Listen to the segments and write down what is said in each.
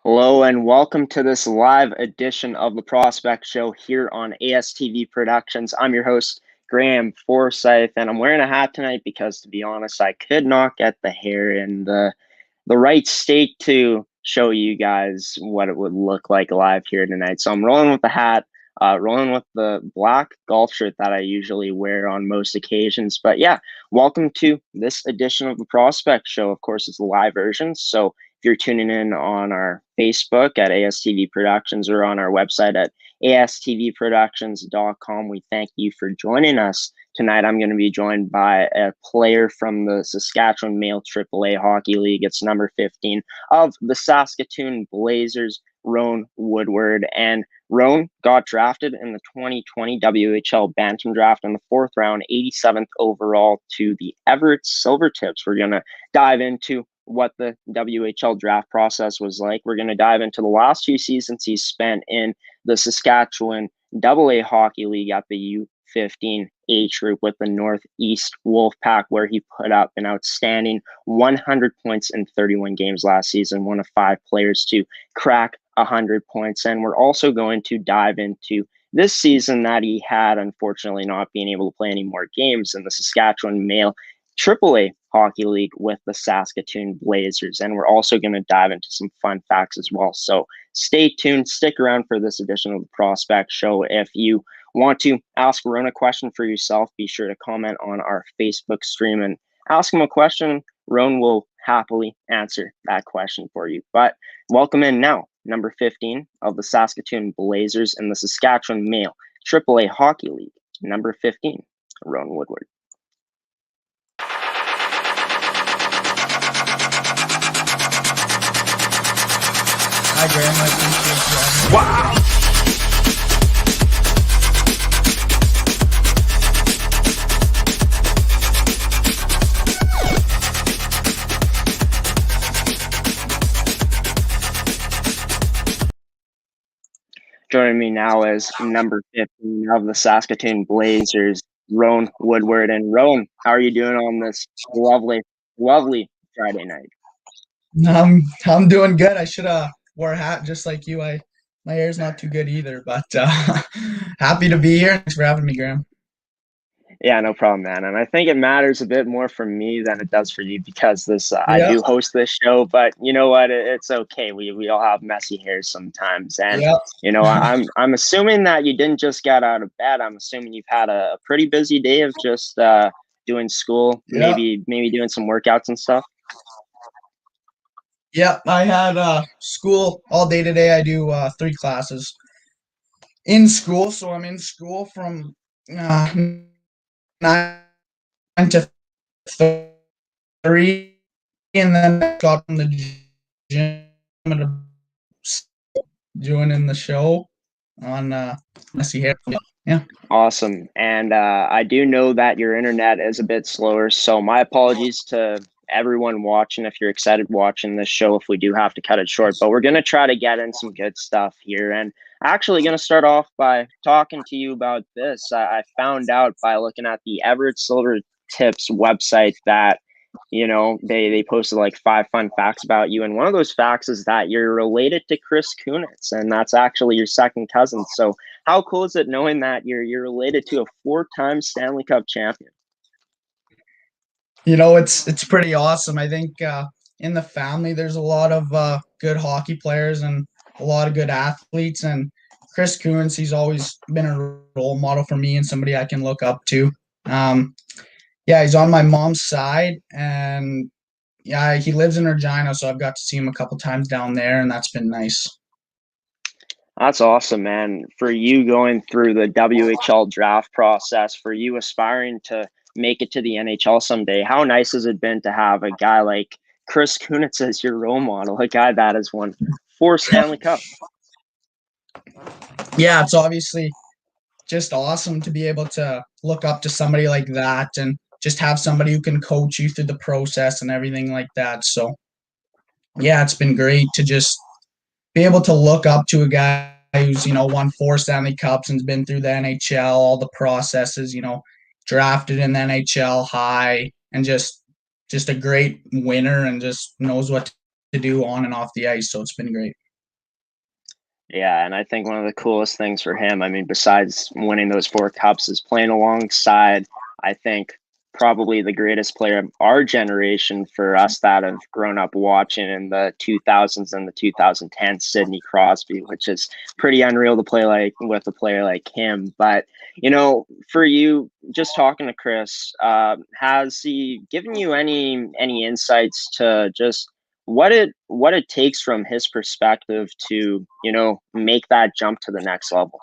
Hello and welcome to this live edition of the Prospect Show here on ASTV Productions. I'm your host, Graham Forsyth, and I'm wearing a hat tonight because, to be honest, I could not get the hair in the right state to show you guys what it would look like live here tonight. So I'm rolling with the hat, rolling with the black golf shirt that I usually wear on most occasions. But yeah, welcome to this edition of the Prospect Show. Of course, it's a live version. So if you're tuning in on our Facebook at ASTV Productions or on our website at astvproductions.com, we thank you for joining us. Tonight, I'm going to be joined by a player from the Saskatchewan Male AAA Hockey League. It's number 15 of the Saskatoon Blazers, Roan Woodward. And Roan got drafted in the 2020 WHL Bantam Draft in the fourth round, 87th overall to the Everett Silvertips. We're going to dive into what the WHL draft process was like. We're going to dive into the last 2 seasons he's spent in the Saskatchewan AA Hockey League at the U15 age group with the North East Wolfpack, where he put up an outstanding 100 points in 31 games last season, one of 5 players to crack 100 points. And we're also going to dive into this season that he had, unfortunately, not being able to play any more games in the Saskatchewan Male AAA Hockey League with the Saskatoon Blazers. And we're also going to dive into some fun facts as well. So stay tuned, stick around for this edition of the Prospect Show. If you want to ask Roan a question for yourself, be sure to comment on our Facebook stream and ask him a question. Roan will happily answer that question for you. But welcome in now, number 15 of the Saskatoon Blazers in the Saskatchewan Male AAA Hockey League, number 15, Roan Woodward. Hi, Graham. I appreciate you. Wow! Joining me now is number 15 of the Saskatoon Blazers, Roan Woodward. And Roan, how are you doing on this lovely Friday night? I'm doing good. I should have wore a hat just like you. My hair's not too good either, but happy to be here. Thanks for having me, Graham. Yeah, no problem, man. And I think it matters a bit more for me than it does for you because I do host this show. But you know what? It's okay. We all have messy hairs sometimes, and you know I'm assuming that you didn't just get out of bed. I'm assuming you've had a pretty busy day of just doing school, maybe doing some workouts and stuff. Yep, I had school all day today. I do 3 classes in school, so I'm in school from 9 to 3, and then I got from the gym joining the show on messy hair. Yeah. Awesome. And I do know that your internet is a bit slower, so my apologies to everyone watching if you're excited watching this show if we do have to cut it short. But we're going to try to get in some good stuff here. And actually going to start off by talking to you about this. I found out by looking at the Everett Silvertips website that they posted like 5 fun facts about you, and one of those facts is that you're related to Chris Kunitz, and that's actually your second cousin. So how cool is it knowing that you're related to a 4-time Stanley Cup champion? It's pretty awesome. I think in the family there's a lot of good hockey players and a lot of good athletes, and Chris Kunitz, he's always been a role model for me and somebody I can look up to. Yeah, he's on my mom's side, and yeah, he lives in Regina, so I've got to see him a couple times down there, and that's been nice. That's awesome, man. For you going through the WHL draft process, for you aspiring to make it to the NHL someday, how nice has it been to have a guy like Chris Kunitz as your role model, a guy that has won 4 Stanley Cups? Yeah, it's obviously just awesome to be able to look up to somebody like that and just have somebody who can coach you through the process and everything like that. So yeah, it's been great to just be able to look up to a guy who's, won 4 Stanley Cups and's been through the NHL, all the processes, drafted in the NHL high, and just a great winner and just knows what to do on and off the ice. So it's been great. Yeah, and I think one of the coolest things for him, I mean, besides winning those 4 cups, is playing alongside, I think, probably the greatest player of our generation for us that have grown up watching in the 2000s and the 2010s, Sidney Crosby, which is pretty unreal to play like with a player like him. But, for you, just talking to Chris, has he given you any insights to just what it takes from his perspective to make that jump to the next level?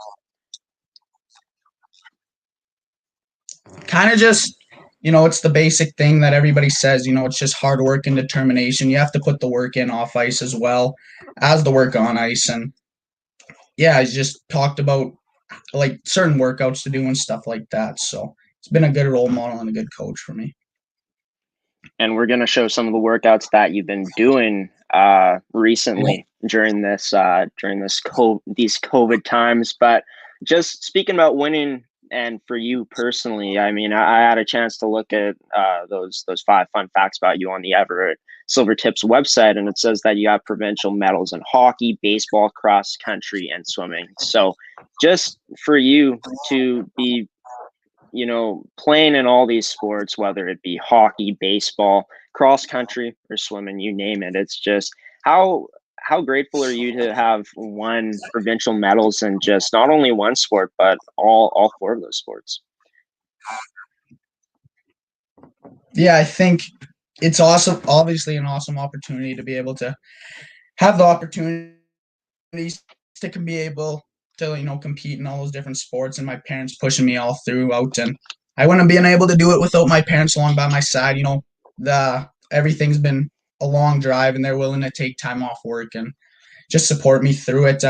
Kind of just, it's the basic thing that everybody says, it's just hard work and determination. You have to put the work in off ice as well as the work on ice. And yeah, he's just talked about like certain workouts to do and stuff like that. So it's been a good role model and a good coach for me. And we're going to show some of the workouts that you've been doing recently during these COVID times. But just speaking about winning, and for you personally, I mean, I had a chance to look at those 5 fun facts about you on the Everett Silvertips website, and it says that you have provincial medals in hockey, baseball, cross country, and swimming. So just for you to be playing in all these sports, whether it be hockey, baseball, cross country, or swimming, you name it. It's just how grateful are you to have won provincial medals in just not only one sport, but all 4 of those sports? Yeah, I think it's awesome. Obviously, an awesome opportunity to be able to have the opportunities to can be able to compete in all those different sports, and my parents pushing me all throughout, and I wouldn't have been able to do it without my parents along by my side. The everything's been a long drive, and they're willing to take time off work and just support me through it.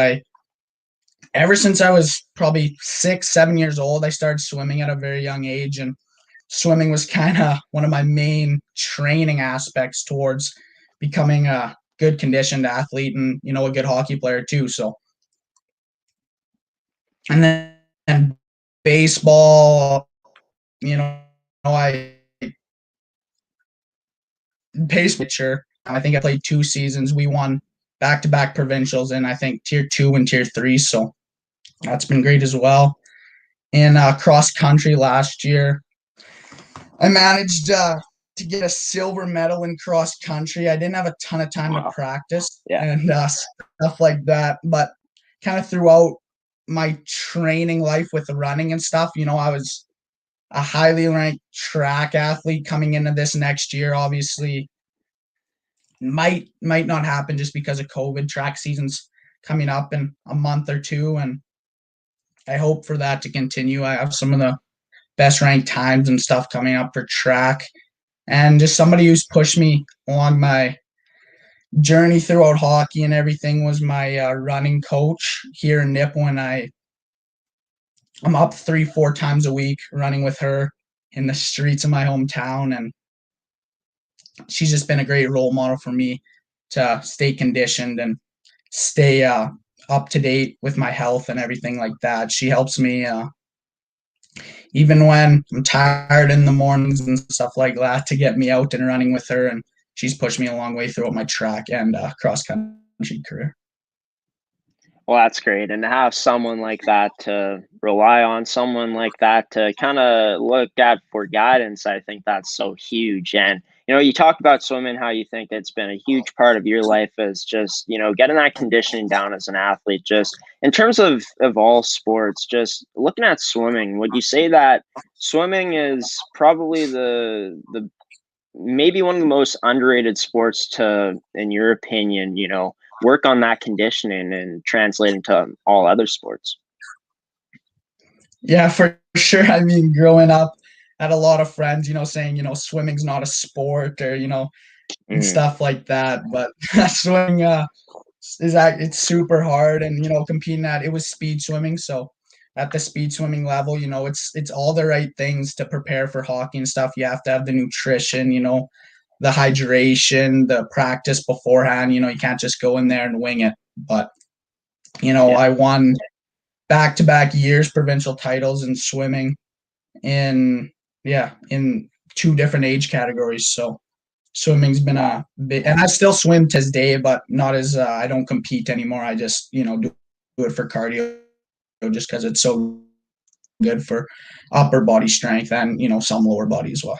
Ever since I was probably 6, 7 years old, I started swimming at a very young age, and swimming was kind of one of my main training aspects towards becoming a good conditioned athlete and a good hockey player too. So, and then baseball, I baseball pitcher. I think I played 2 seasons. We won back-to-back provincials in I think tier 2 and tier 3. So that's been great as well. In cross country last year, I managed to get a silver medal in cross country. I didn't have a ton of time to practice and stuff like that, but kind of throughout my training life with the running and stuff, I was a highly ranked track athlete coming into this next year. Obviously, might not happen just because of COVID. Track season's coming up in a month or 2, and I hope for that to continue. I have some of the best ranked times and stuff coming up for track, and just somebody who's pushed me along my journey throughout hockey and everything was my running coach here in Nip. When I'm up 3-4 times a week running with her in the streets of my hometown, and she's just been a great role model for me to stay conditioned and stay up to date with my health and everything like that. She helps me even when I'm tired in the mornings and stuff like that to get me out and running with her, and she's pushed me a long way throughout my track and cross country career. Well, that's great. And to have someone like that to rely on, someone like that to kind of look at for guidance, I think that's so huge. And, you talk about swimming, how you think it's been a huge part of your life as just, getting that conditioning down as an athlete. Just in terms of all sports, just looking at swimming, would you say that swimming is probably the maybe one of the most underrated sports to, in your opinion, work on that conditioning and translate into all other sports? Yeah, for sure. I mean, growing up, I had a lot of friends, saying, swimming's not a sport or, and stuff like that. But swimming it's super hard, and competing at it was speed swimming. So at the speed swimming level, it's all the right things to prepare for hockey and stuff. You have to have the nutrition, the hydration, the practice beforehand. You can't just go in there and wing it. But I won back-to-back years provincial titles in swimming in 2 different age categories. So swimming's been a bit, and I still swim to this day, but not as I don't compete anymore. I just do it for cardio just because it's so good for upper body strength and, some lower body as well.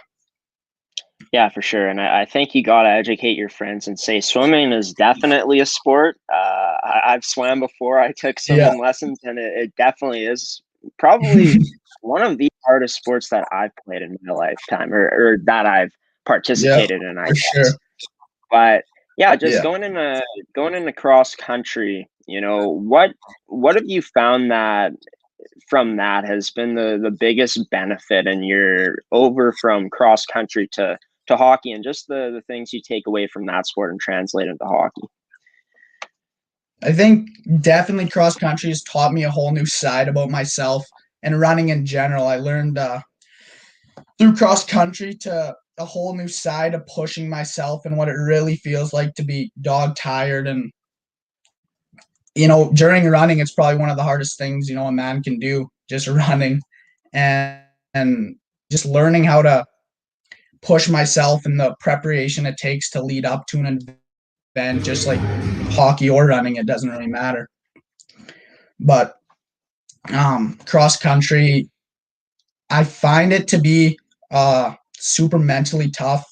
Yeah, for sure. And I think you got to educate your friends and say swimming is definitely a sport. I've swam before. I took Yeah. swimming lessons, and it definitely is probably one of the hardest sports that I've played in my lifetime, or that I've Yeah, participated in, I for sure. guess. But yeah, just Yeah. going into cross country, what have you found that from that has been the biggest benefit in your over from cross country to hockey, and just the things you take away from that sport and translate into hockey? I think definitely cross country has taught me a whole new side about myself and running in general. I learned through cross country to a whole new side of pushing myself and what it really feels like to be dog tired. And, during running, it's probably one of the hardest things, a man can do, just running and just learning how to push myself and the preparation it takes to lead up to an event, just like hockey or running, it doesn't really matter. But cross country, I find it to be super mentally tough,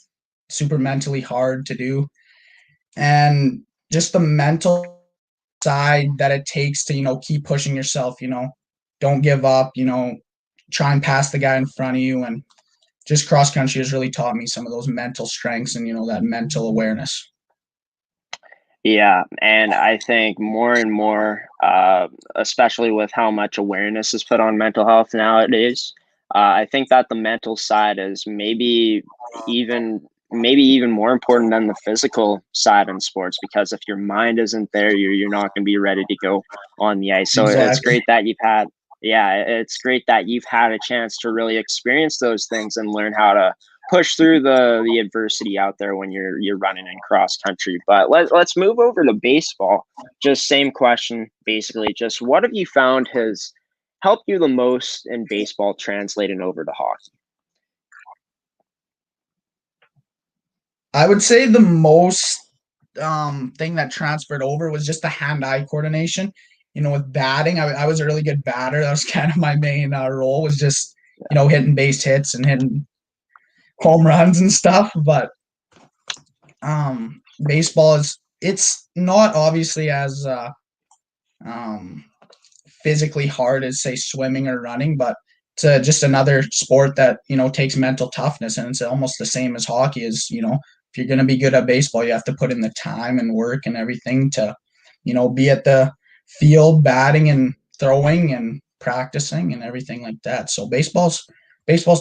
super mentally hard to do, and just the mental side that it takes to keep pushing yourself. Don't give up. Try and pass the guy in front of you, and just cross country has really taught me some of those mental strengths and that mental awareness. Yeah, and I think more and more, especially with how much awareness is put on mental health nowadays, I think that the mental side is maybe even more important than the physical side in sports, because if your mind isn't there, you're not going to be ready to go on the ice. So it's Exactly. great that it's great that you've had a chance to really experience those things and learn how to push through the adversity out there when you're running in cross country. But let's move over to baseball. Just same question, basically. Just what have you found has helped you the most in baseball translating over to hockey? I would say the most thing that transferred over was just the hand-eye coordination. With batting, I was a really good batter. That was kind of my main role, was just hitting base hits and hitting home runs and stuff. But baseball it's not obviously as um, physically hard as say swimming or running, but it's just another sport that takes mental toughness, and it's almost the same as hockey. Is if you're going to be good at baseball, you have to put in the time and work and everything to be at the field batting and throwing and practicing and everything like that. So baseball's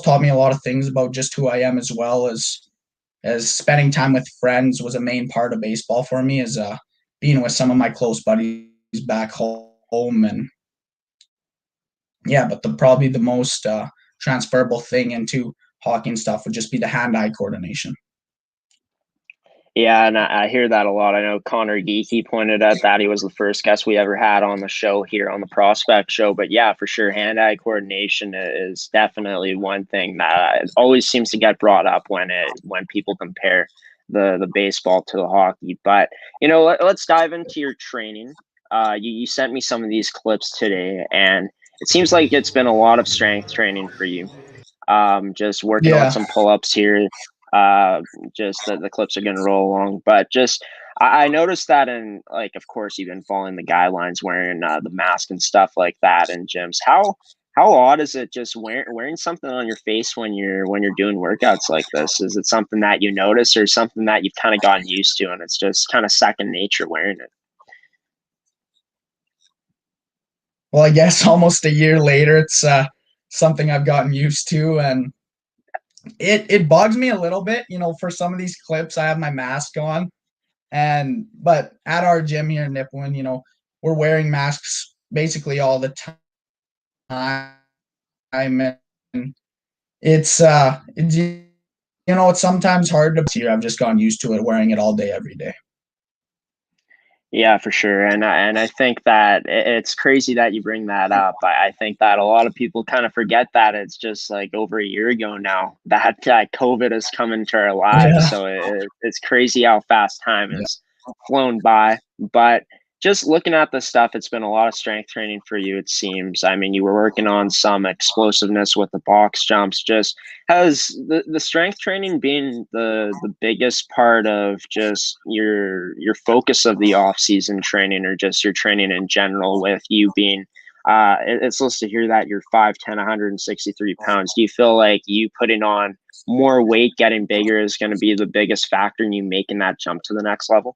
taught me a lot of things about just who I am, as well as spending time with friends was a main part of baseball for me, is being with some of my close buddies back home. And yeah, but probably the most transferable thing into hockey and stuff would just be the hand-eye coordination. Yeah, and I hear that a lot. I know Connor Geeky pointed out that he was the first guest we ever had on the show here on the Prospect Show. But yeah, for sure, hand-eye coordination is definitely one thing that always seems to get brought up when people compare the baseball to the hockey. But let's dive into your training. You sent me some of these clips today, and it seems like it's been a lot of strength training for you. Just working on Yeah. some pull-ups here. Just the clips are going to roll along, but just I noticed that, in like, of course, you've been following the guidelines, wearing the mask and stuff like that in gyms. How odd is it just wearing something on your face when you're doing workouts like this? Is it something that you notice, or something that you've kind of gotten used to and it's just kind of second nature wearing it? Well, I guess almost a year later, it's something I've gotten used to, and it bugs me a little bit. For some of these clips, I have my mask on, but at our gym here in Nipawin, we're wearing masks basically all the time. And it's sometimes hard to see. I've just gotten used to it, wearing it all day, every day. Yeah, for sure. And I think that it's crazy that you bring that up. I think that a lot of people kind of forget that it's just like over a year ago now that COVID has come into our lives. Yeah. So it's crazy how fast time Yeah. has flown by. But just looking at the stuff, it's been a lot of strength training for you, it seems. I mean, you were working on some explosiveness with the box jumps. Just has the strength training been the biggest part of just your focus of the off season training, or just your training in general, with you being it's listed here that you're 5'10", 163 pounds. Do you feel like you putting on more weight, getting bigger, is going to be the biggest factor in you making that jump to the next level?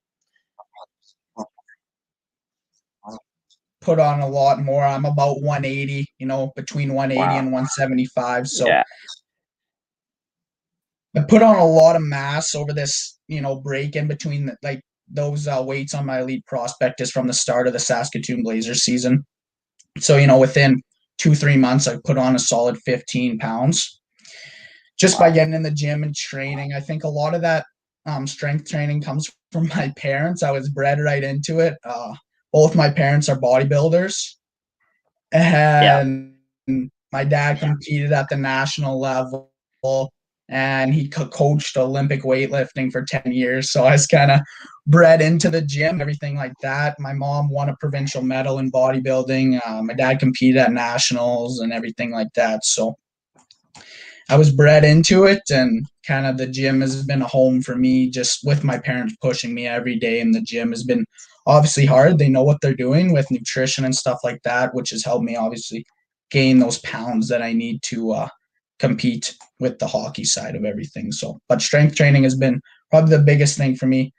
Put on a lot more. I'm about 180, between 180 Wow. and 175. So Yeah. I put on a lot of mass over this, break in between like those weights on my elite prospectus from the start of the Saskatoon Blazers season. So, within 2-3 months, I put on a solid 15 pounds just by getting in the gym and training. I think a lot of that strength training comes from my parents. I was bred right into it. Both my parents are bodybuilders, Yeah. and my dad competed at the national level, and he coached Olympic weightlifting for 10 years. So I was kind of bred into the gym, everything like that. My mom won a provincial medal in bodybuilding. My dad competed at nationals and everything like that. So I was bred into it, and kind of the gym has been a home for me, just with my parents pushing me every day. And the gym has been obviously hard. They know what they're doing with nutrition and stuff like that, which has helped me obviously gain those pounds that I need to compete with the hockey side of everything. So, but strength training has been probably the biggest thing for me.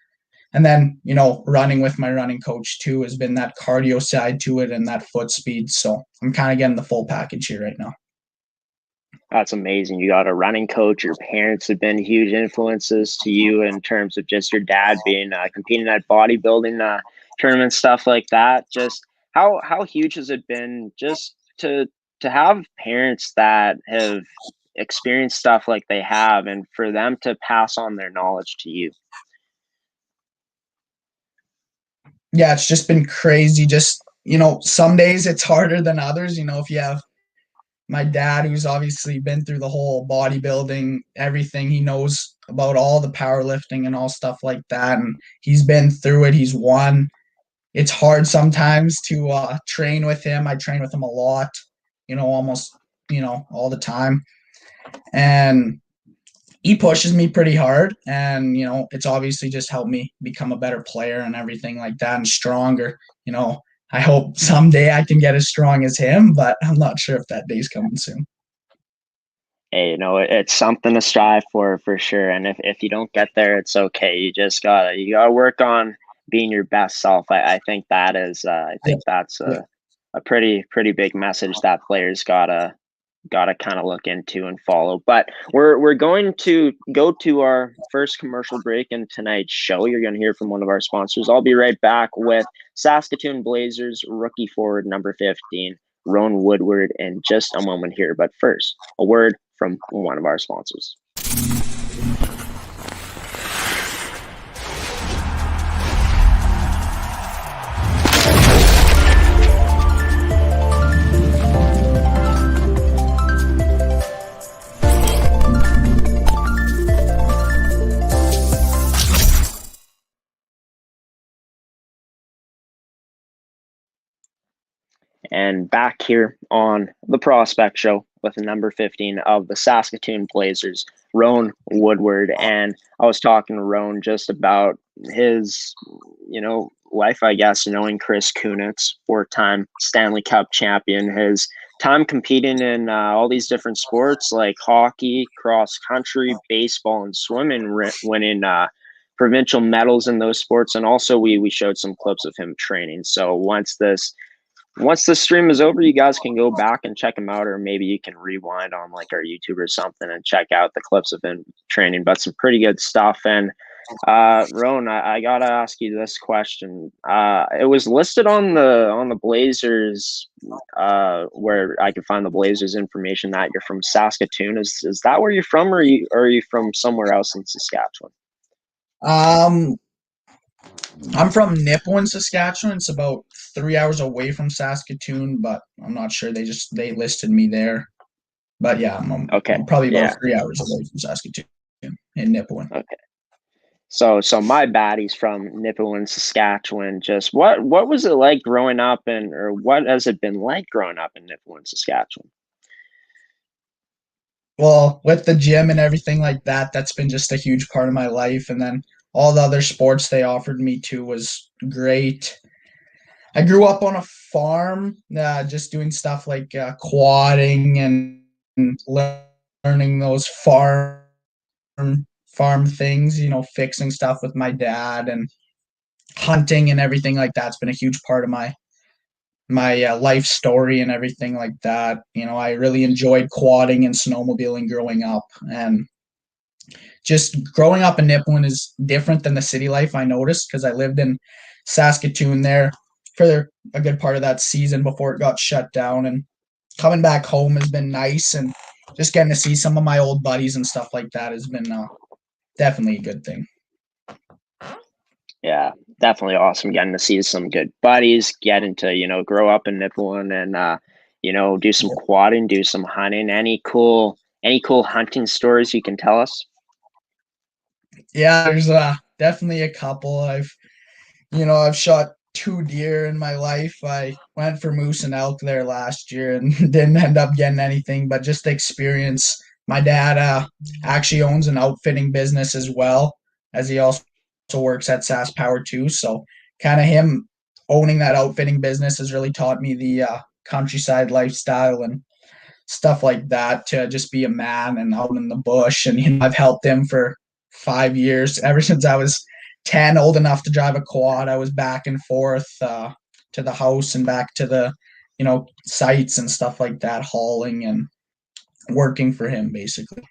And then, running with my running coach too has been that cardio side to it and that foot speed. So I'm kind of getting the full package here right now. That's amazing. You got a running coach. Your parents have been huge influences to you in terms of just your dad being competing at bodybuilding tournaments, stuff like that. Just how huge has it been just to have parents that have experienced stuff like they have, and for them to pass on their knowledge to you? Yeah, it's just been crazy. Just, some days it's harder than others. If you have my dad, who's obviously been through the whole bodybuilding, everything, he knows about all the powerlifting and all stuff like that. And he's been through it. He's won. It's hard sometimes to train with him. I train with him a lot, almost, all the time. And he pushes me pretty hard, and it's obviously just helped me become a better player and everything like that, and stronger. I hope someday I can get as strong as him, but I'm not sure if that day's coming soon. Hey, it's something to strive for sure. And if you don't get there, it's okay. You gotta work on being your best self. I think that is I Yeah, think that's yeah. a pretty big message that players gotta kind of look into and follow. But we're going to go to our first commercial break in tonight's show. You're going to hear from one of our sponsors. I'll be right back with Saskatoon Blazers rookie forward number 15, Roan Woodward, in just a moment here. But first, a word from one of our sponsors. And back here on the Prospect Show with number 15 of the Saskatoon Blazers, Roan Woodward. And I was talking to Roan just about his, life, I guess, knowing Chris Kunitz, 4-time Stanley Cup champion, his time competing in all these different sports like hockey, cross country, baseball, and swimming, winning provincial medals in those sports. And also we showed some clips of him training. So once the stream is over, you guys can go back and check him out, or maybe you can rewind on like our YouTube or something and check out the clips of him training. But some pretty good stuff. And Roan, I gotta ask you this question. It was listed on the Blazers, where I could find the Blazers information, that you're from Saskatoon. Is that where you're from, or are you from somewhere else in Saskatchewan? I'm from Nipawin, Saskatchewan. It's about 3 hours away from Saskatoon, but I'm not sure. They listed me there. But yeah, Okay, I'm probably about yeah, 3 hours away from Saskatoon in Nipawin. okay. So my baddie's from Nipawin, Saskatchewan. Just what was it like growing up, and or what has it been like growing up in Nipawin, Saskatchewan? Well, with the gym and everything like that, that's been just a huge part of my life. And then all the other sports they offered me too was great. I grew up on a farm, just doing stuff like quadding and learning those farm things, fixing stuff with my dad and hunting and everything like that's been a huge part of my life story and everything like that. I really enjoyed quadding and snowmobiling growing up, and just growing up in Nipawin is different than the city life. I noticed because I lived in Saskatoon there for a good part of that season before it got shut down, and coming back home has been nice, and just getting to see some of my old buddies and stuff like that has been definitely a good thing. Yeah, definitely awesome getting to see some good buddies, getting to, grow up in Nipawin and do some quadding, do some hunting. Any cool hunting stories you can tell us? Yeah, there's definitely a couple. I've shot 2 deer in my life. I went for moose and elk there last year and didn't end up getting anything, but just the experience. My dad actually owns an outfitting business as well, as he also works at SAS Power too. So kind of him owning that outfitting business has really taught me the countryside lifestyle and stuff like that, to just be a man and out in the bush. And I've helped him for 5 years. Ever since I was 10, old enough to drive a quad, I was back and forth to the house and back to the sites and stuff like that, hauling and working for him basically.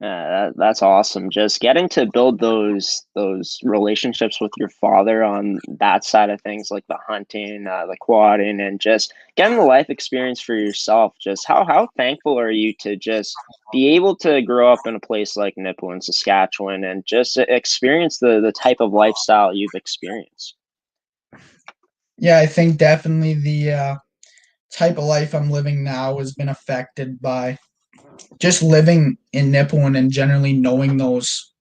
Yeah, that's awesome. Just getting to build those relationships with your father on that side of things, like the hunting, the quadding, and just getting the life experience for yourself. Just how thankful are you to just be able to grow up in a place like Nipawin, Saskatchewan, and just experience the type of lifestyle you've experienced? Yeah, I think definitely the type of life I'm living now has been affected by just living in Nipawin and generally knowing those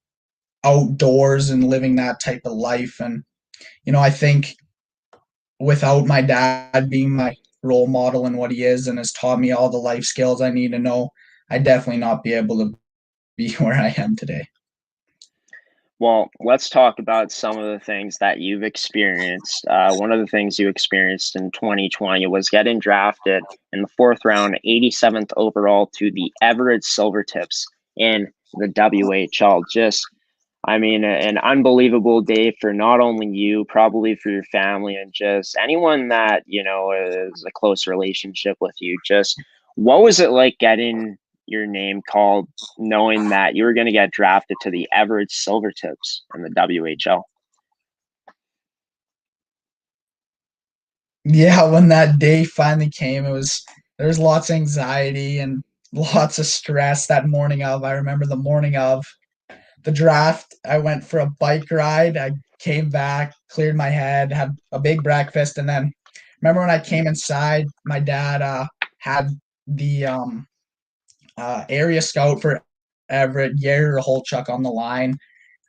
outdoors and living that type of life. And I think without my dad being my role model and what he is and has taught me all the life skills I need to know, I'd definitely not be able to be where I am today. Well, let's talk about some of the things that you've experienced. One of the things you experienced in 2020 was getting drafted in the fourth round, 87th overall to the Everett Silvertips in the WHL. Just, I mean, an unbelievable day for not only you, probably for your family, and just anyone that, is a close relationship with you. Just what was it like getting your name called, knowing that you were going to get drafted to the Everett Silvertips in the WHL? Yeah, when that day finally came, there was lots of anxiety and lots of stress that morning of. I remember the morning of the draft, I went for a bike ride. I came back, cleared my head, had a big breakfast, and then remember when I came inside, my dad had the area scout for Everett, Yair Holchuk, on the line.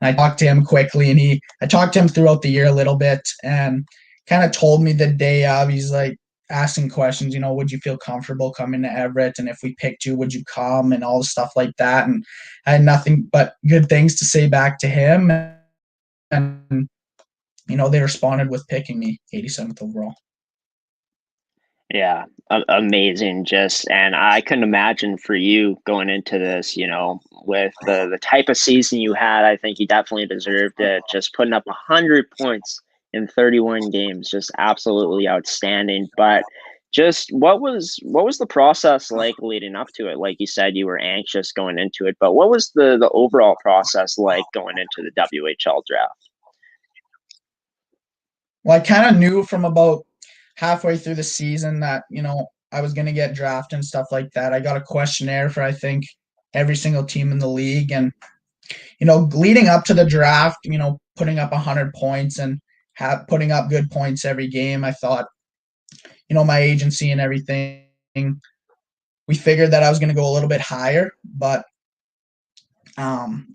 And I talked to him quickly, and I talked to him throughout the year a little bit, and kind of told me the day of. He's like asking questions, would you feel comfortable coming to Everett? And if we picked you, would you come? And all the stuff like that. And I had nothing but good things to say back to him. And they responded with picking me 87th overall. Yeah, amazing. Just, and I couldn't imagine for you going into this, with the type of season you had. I think you definitely deserved it. Just putting up 100 points in 31 games, just absolutely outstanding. But just what was the process like leading up to it? Like you said, you were anxious going into it, but what was the overall process like going into the WHL draft? Well, I kind of knew from about halfway through the season that, I was going to get drafted and stuff like that. I got a questionnaire for, I think, every single team in the league. And, leading up to the draft, putting up 100 points and putting up good points every game, I thought, my agency and everything, we figured that I was going to go a little bit higher. But um,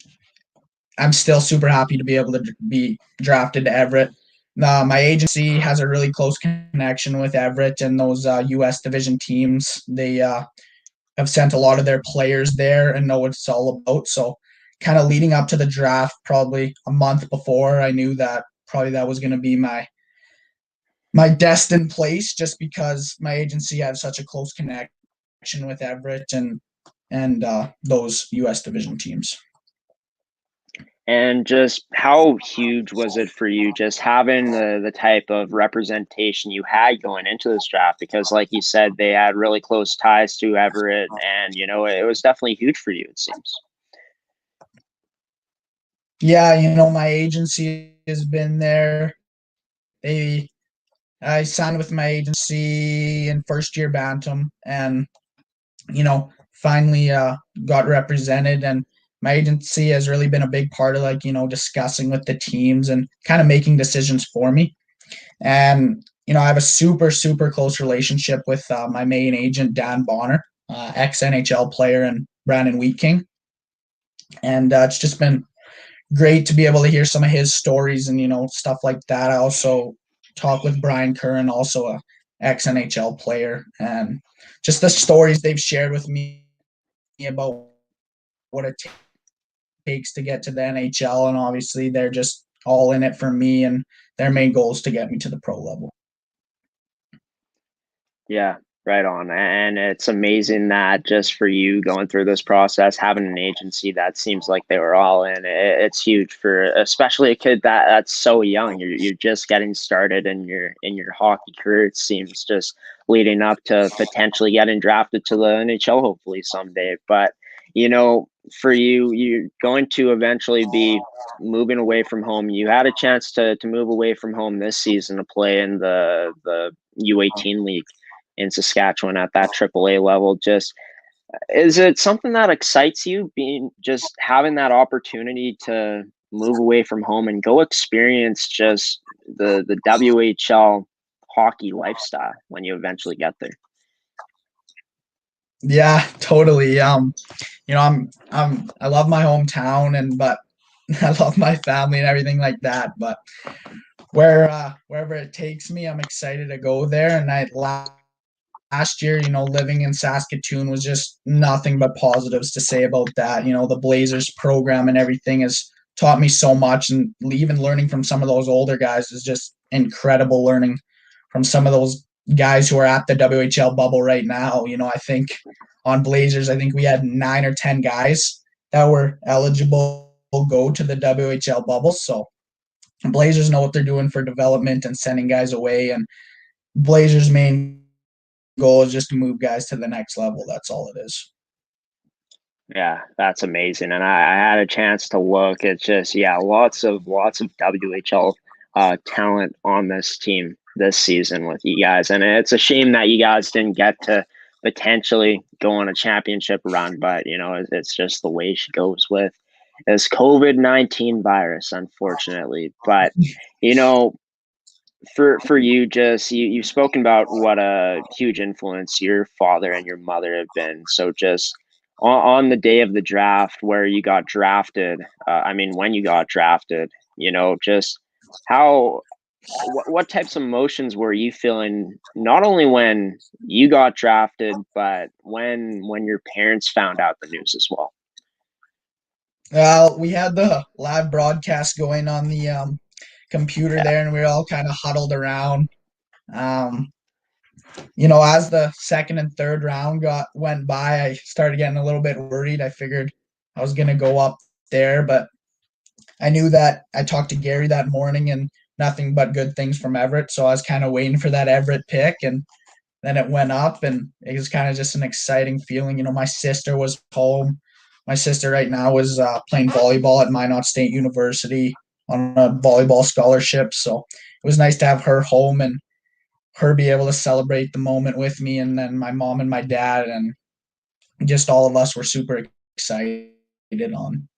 I'm still super happy to be able to be drafted to Everett. My agency has a really close connection with Everett and those U.S. division teams. They have sent a lot of their players there and know what it's all about. So, kind of leading up to the draft, probably a month before, I knew that probably that was going to be my destined place, just because my agency had such a close connection with Everett and those U.S. division teams. And just how huge was it for you just having the type of representation you had going into this draft? Because like you said, they had really close ties to Everett, and it was definitely huge for you, it seems. Yeah, my agency has been there. They I signed with my agency in first year Bantam, and finally got represented. And my agency has really been a big part of, like, discussing with the teams and kind of making decisions for me. And I have a super super close relationship with my main agent Dan Bonner, ex NHL player, and Brandon Wheat King. And it's just been great to be able to hear some of his stories and stuff like that. I also talk with Brian Curran, also a ex NHL player, and just the stories they've shared with me about what it takes to get to the NHL. And obviously they're just all in it for me, and their main goal is to get me to the pro level. Yeah, right on. And it's amazing that just for you going through this process, having an agency that seems like they were all in, it's huge for especially a kid that's so young. You're just getting started in your hockey career. It seems just leading up to potentially getting drafted to the NHL hopefully someday. But for you, you're going to eventually be moving away from home. You had a chance to move away from home this season to play in the U18 league in Saskatchewan at that AAA level. Just is it something that excites you, being just having that opportunity to move away from home and go experience just the WHL hockey lifestyle when you eventually get there? Yeah, totally. I love my hometown, but I love my family and everything like that. But wherever it takes me, I'm excited to go there. And last year, living in Saskatoon was just nothing but positives to say about that. The Blazers program and everything has taught me so much, and even learning from some of those older guys is just incredible. Learning from some of those guys who are at the WHL bubble right now. I think on Blazers, I think we had 9 or 10 guys that were eligible to go to the WHL bubble. So Blazers know what they're doing for development and sending guys away, and Blazers' main goal is just to move guys to the next level. That's all it is. Yeah, that's amazing. And I had a chance to look. It's just, yeah, lots of WHL talent on this team this season with you guys. And it's a shame that you guys didn't get to potentially go on a championship run, but it's just the way she goes with this COVID-19 virus, unfortunately. But you know, for you, just you've spoken about what a huge influence your father and your mother have been. So just on the day of the draft where you got drafted, I mean when you got drafted, just how what types of emotions were you feeling, not only when you got drafted but when your parents found out the news as well? Well, we had the live broadcast going on the computer Yeah. there, and we were all kind of huddled around. Um, as the second and third round went by, I started getting a little bit worried. I figured I was gonna go up there, but I knew that I talked to Gary that morning and nothing but good things from Everett. So I was kind of waiting for that Everett pick, and then it went up, and it was kind of just an exciting feeling. My sister was home. My sister right now is playing volleyball at Minot State University on a volleyball scholarship. So it was nice to have her home and her be able to celebrate the moment with me. And then my mom and my dad and just all of us were super excited on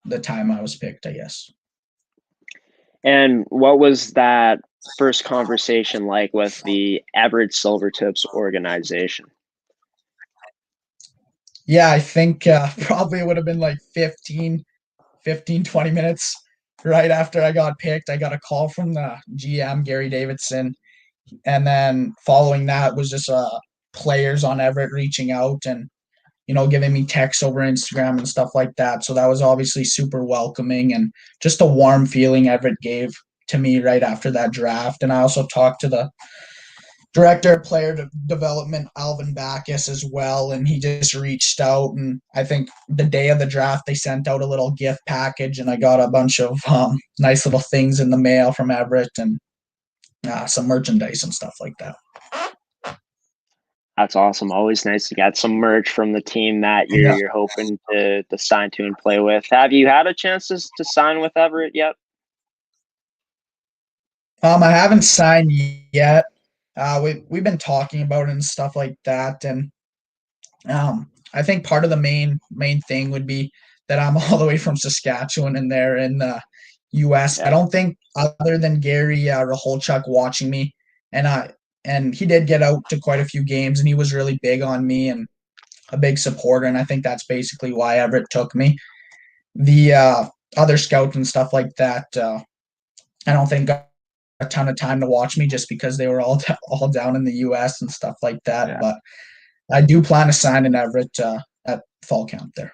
the time I was picked, I guess. And what was that first conversation like with the Everett Silvertips organization? Yeah, I think probably would have been like 15 15, 20 minutes right after I got picked, I got a call from the GM, Gary Davidson. And then following that was just players on Everett reaching out and, giving me texts over Instagram and stuff like that. So that was obviously super welcoming and just a warm feeling Everett gave to me right after that draft. And I also talked to the director of player development, Alvin Backus, as well, and he just reached out. And I think the day of the draft, they sent out a little gift package, and I got a bunch of nice little things in the mail from Everett and some merchandise and stuff like that. That's awesome. Always nice to get some merch from the team that you're hoping to sign to and play with. Have you had a chance to sign with Everett yet? I haven't signed yet. We've been talking about it and stuff like that, and I think part of the main thing would be that I'm all the way from Saskatchewan and they're in the U.S. I don't think other than Gary Raholchuk watching me, and he did get out to quite a few games, and he was really big on me and a big supporter, and I think that's basically why Everett took me. The other scouts and stuff like that, I don't think got a ton of time to watch me just because they were all down in the U.S. and stuff like that. Yeah. But I do plan to sign in Everett at fall camp there.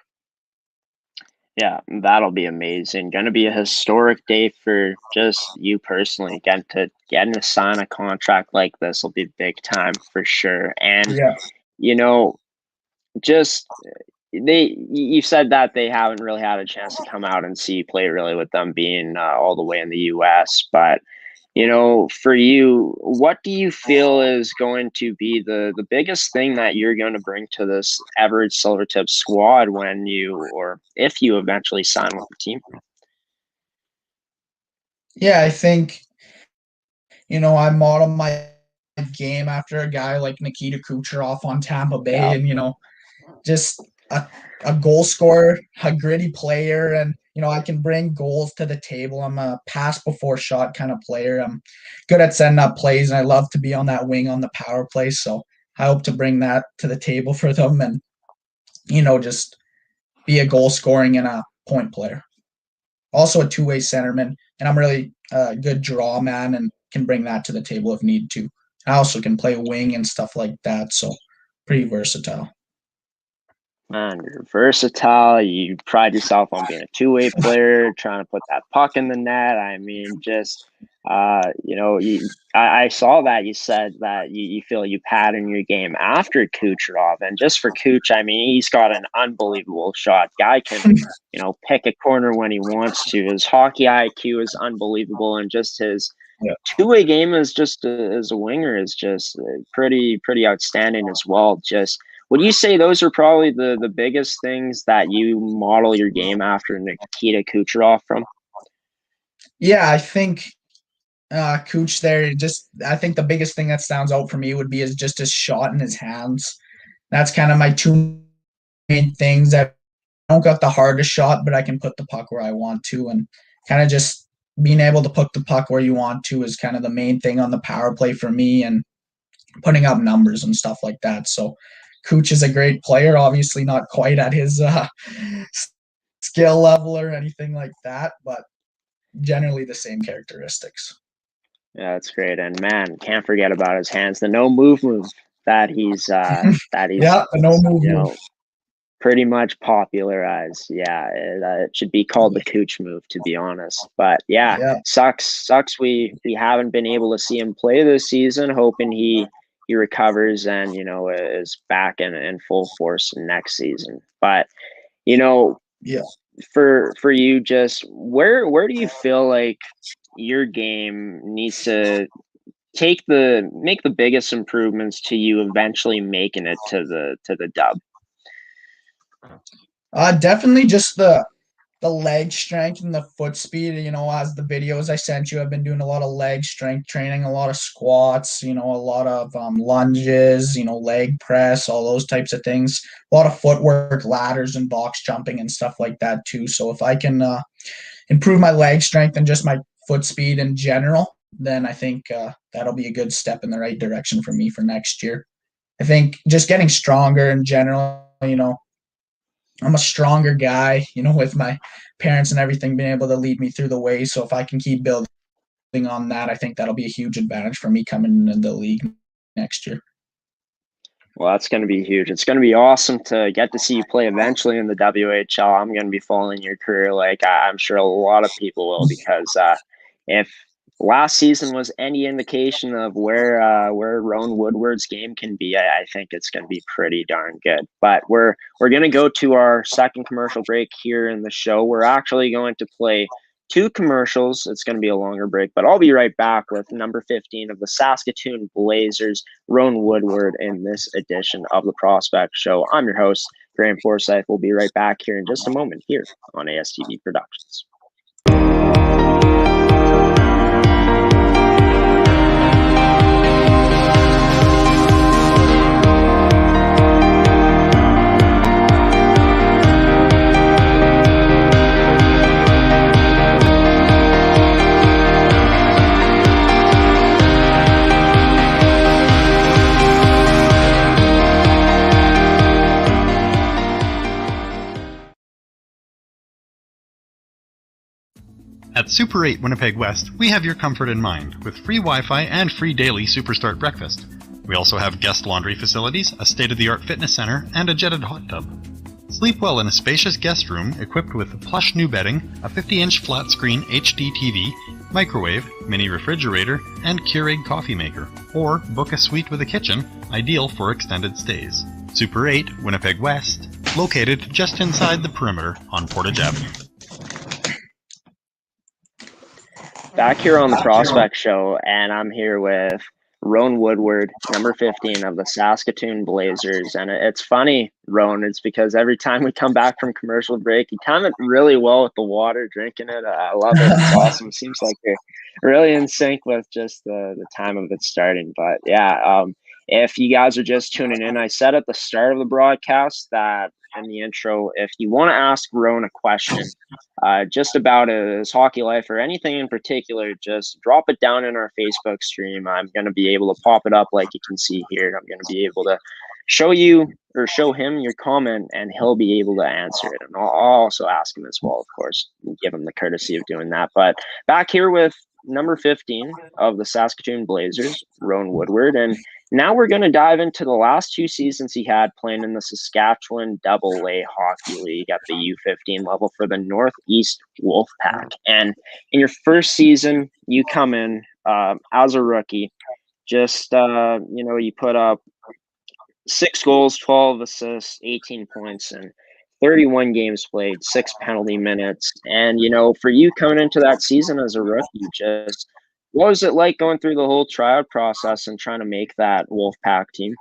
Yeah, that'll be amazing. Going to be a historic day for just you personally. Getting to sign a contract like this will be big time for sure. And just you said that they haven't really had a chance to come out and see you play, really, with them being all the way in the U.S. But for you, what do you feel is going to be the biggest thing that you're going to bring to this Everett Silvertips squad when or if you eventually sign with the team? Yeah, I think, I model my game after a guy like Nikita Kucherov on Tampa Bay, and, just a goal scorer, a gritty player, and I can bring goals to the table. I'm a pass before shot kind of player. I'm good at setting up plays, and I love to be on that wing on the power play. So I hope to bring that to the table for them, and just be a goal scoring and a point player. Also a two-way centerman, and I'm really a good draw man and can bring that to the table if need to. I also can play wing and stuff like that, so pretty versatile. Man, you're versatile. You pride yourself on being a two-way player, trying to put that puck in the net. I mean, just I saw that you said that you feel you pattern your game after Kucherov, and just for Kuch, I mean, he's got an unbelievable shot. Guy can pick a corner when he wants to. His hockey IQ is unbelievable, and just his two-way game is just as a winger is just pretty outstanding as well. Just would you say those are probably the biggest things that you model your game after Nikita Kucherov from? Yeah, I think Cooch there, I think the biggest thing that stands out for me would be just his shot in his hands. That's kind of my two main things. I don't got the hardest shot, but I can put the puck where I want to, and kind of just being able to put the puck where you want to is kind of the main thing on the power play for me, and putting up numbers and stuff like that. So Cooch is a great player, obviously not quite at his skill level or anything like that, but generally the same characteristics. Yeah, that's great. And man, can't forget about his hands. The no move that he's yeah, the no move. Pretty much popularized. Yeah, it should be called the Cooch move, to be honest. But yeah. Sucks. We haven't been able to see him play this season. Hoping he recovers and is back in full force next season. But for you, just where do you feel like your game needs to make the biggest improvements to you eventually making it to the dub? Definitely just the leg strength and the foot speed. As the videos I sent you, I've been doing a lot of leg strength training, a lot of squats, a lot of lunges, leg press, all those types of things. A lot of footwork, ladders, and box jumping and stuff like that too. So if I can improve my leg strength and just my foot speed in general, then I think that'll be a good step in the right direction for me for next year. I think just getting stronger in general, I'm a stronger guy, with my parents and everything being able to lead me through the way. So if I can keep building on that, I think that'll be a huge advantage for me coming into the league next year. Well, that's going to be huge. It's going to be awesome to get to see you play eventually in the WHL. I'm going to be following your career like I'm sure a lot of people will, because if last season was any indication of where Roan Woodward's game can be, I think it's going to be pretty darn good. But we're going to go to our second commercial break here in the show. We're actually going to play two commercials. It's going to be a longer break, but I'll be right back with number 15 of the Saskatoon Blazers, Roan Woodward, in this edition of the Prospect Show. I'm your host, Graham Forsyth. We'll be right back here in just a moment here on ASTV Productions. At Super 8 Winnipeg West, we have your comfort in mind, with free Wi-Fi and free daily Superstart breakfast. We also have guest laundry facilities, a state-of-the-art fitness center, and a jetted hot tub. Sleep well in a spacious guest room equipped with plush new bedding, a 50-inch flat-screen HD TV, microwave, mini refrigerator, and Keurig coffee maker. Or book a suite with a kitchen, ideal for extended stays. Super 8 Winnipeg West, located just inside the perimeter on Portage Avenue. Back here on the Prospect Show, and I'm here with Roan Woodward, number 15 of the Saskatoon Blazers. And it's funny, Roan, it's because every time we come back from commercial break, you time it really well with the water, drinking it. I love it. It's awesome. Seems like you're really in sync with just the time of it starting. But yeah, if you guys are just tuning in, I said at the start of the broadcast that in the intro, if you want to ask Roan a question just about his hockey life or anything in particular, just drop it down in our Facebook stream. I'm going to be able to pop it up like you can see here. I'm going to be able to show you or show him your comment, and he'll be able to answer it. And I'll also ask him as well, of course, and give him the courtesy of doing that. But back here with number 15 of the Saskatoon Blazers, Roan Woodward. And now we're going to dive into the last two seasons he had playing in the Saskatchewan AA Hockey League at the U15 level for the North East Wolfpack. And in your first season, you come in as a rookie. Just, you put up 6 goals, 12 assists, 18 points, and 31 games played, 6 penalty minutes. And, for you coming into that season as a rookie, just what was it like going through the whole tryout process and trying to make that Wolfpack team?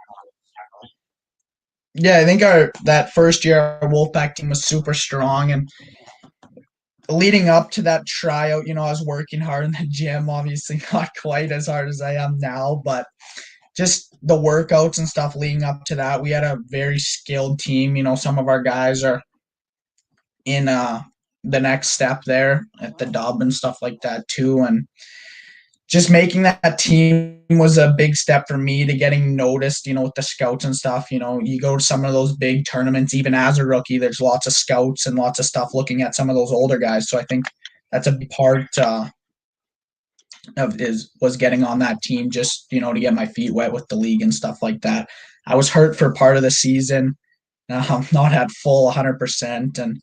Yeah, I think that first year our Wolfpack team was super strong, and leading up to that tryout, I was working hard in the gym, obviously not quite as hard as I am now, but just the workouts and stuff leading up to that, we had a very skilled team. Some of our guys are in the next step there at the Dub and stuff like that too. And just making that team was a big step for me to getting noticed, with the scouts and stuff. You go to some of those big tournaments, even as a rookie, there's lots of scouts and lots of stuff looking at some of those older guys. So I think that's a big part was getting on that team, just to get my feet wet with the league and stuff like that. I was hurt for part of the season, not at full 100%, and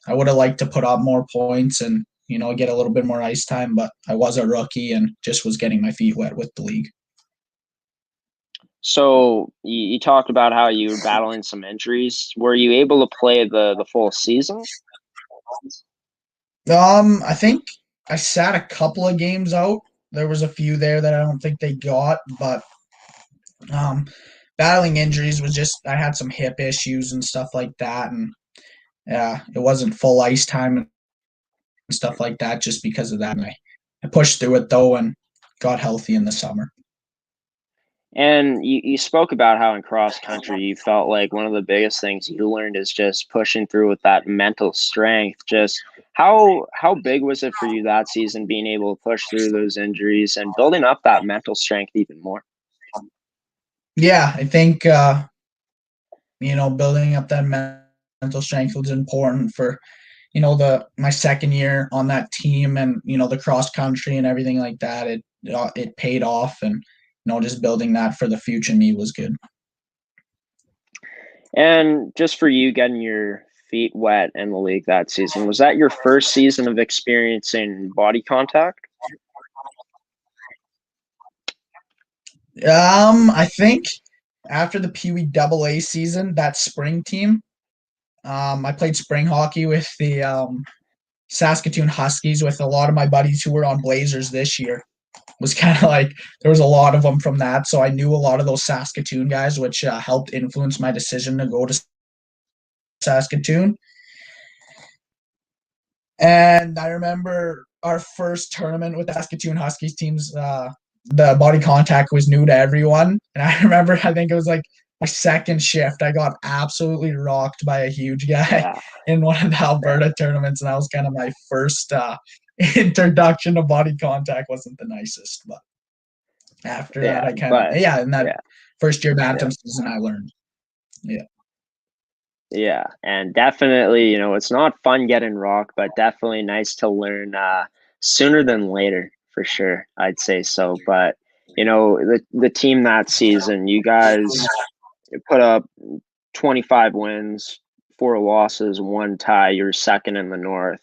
I would have liked to put up more points and get a little bit more ice time, but I was a rookie and just was getting my feet wet with the league. So you talked about how you were battling some injuries. Were you able to play the full season? I think I sat a couple of games out. There was a few there that I don't think they got, but battling injuries was just, I had some hip issues and stuff like that, and yeah, it wasn't full ice time and stuff like that just because of that. And I pushed through it though and got healthy in the summer. And you spoke about how in cross country you felt like one of the biggest things you learned is just pushing through with that mental strength. Just how big was it for you that season, being able to push through those injuries and building up that mental strength even more? Yeah, I think building up that mental strength was important for, my second year on that team, and, the cross country and everything like that. It paid off, and, just building that for the future me was good. And just for you getting your feet wet in the league that season, was that your first season of experiencing body contact? I think after the Pee Wee AA season, that spring team, I played spring hockey with the Saskatoon Huskies with a lot of my buddies who were on Blazers this year. It was kind of like there was a lot of them from that, so I knew a lot of those Saskatoon guys, which helped influence my decision to go to Saskatoon. And I remember our first tournament with the Saskatoon Huskies teams, the body contact was new to everyone. And I remember, I think it was like my second shift, I got absolutely rocked by a huge guy in one of the Alberta tournaments. And that was kind of my first introduction to body contact. Wasn't the nicest, but after that, I kind of, in that first year Bantam season, I learned. Yeah, and definitely, it's not fun getting rocked, but definitely nice to learn sooner than later, for sure. I'd say so. But, the team that season, you guys put up 25 wins, 4 losses, 1 tie. You're second in the North.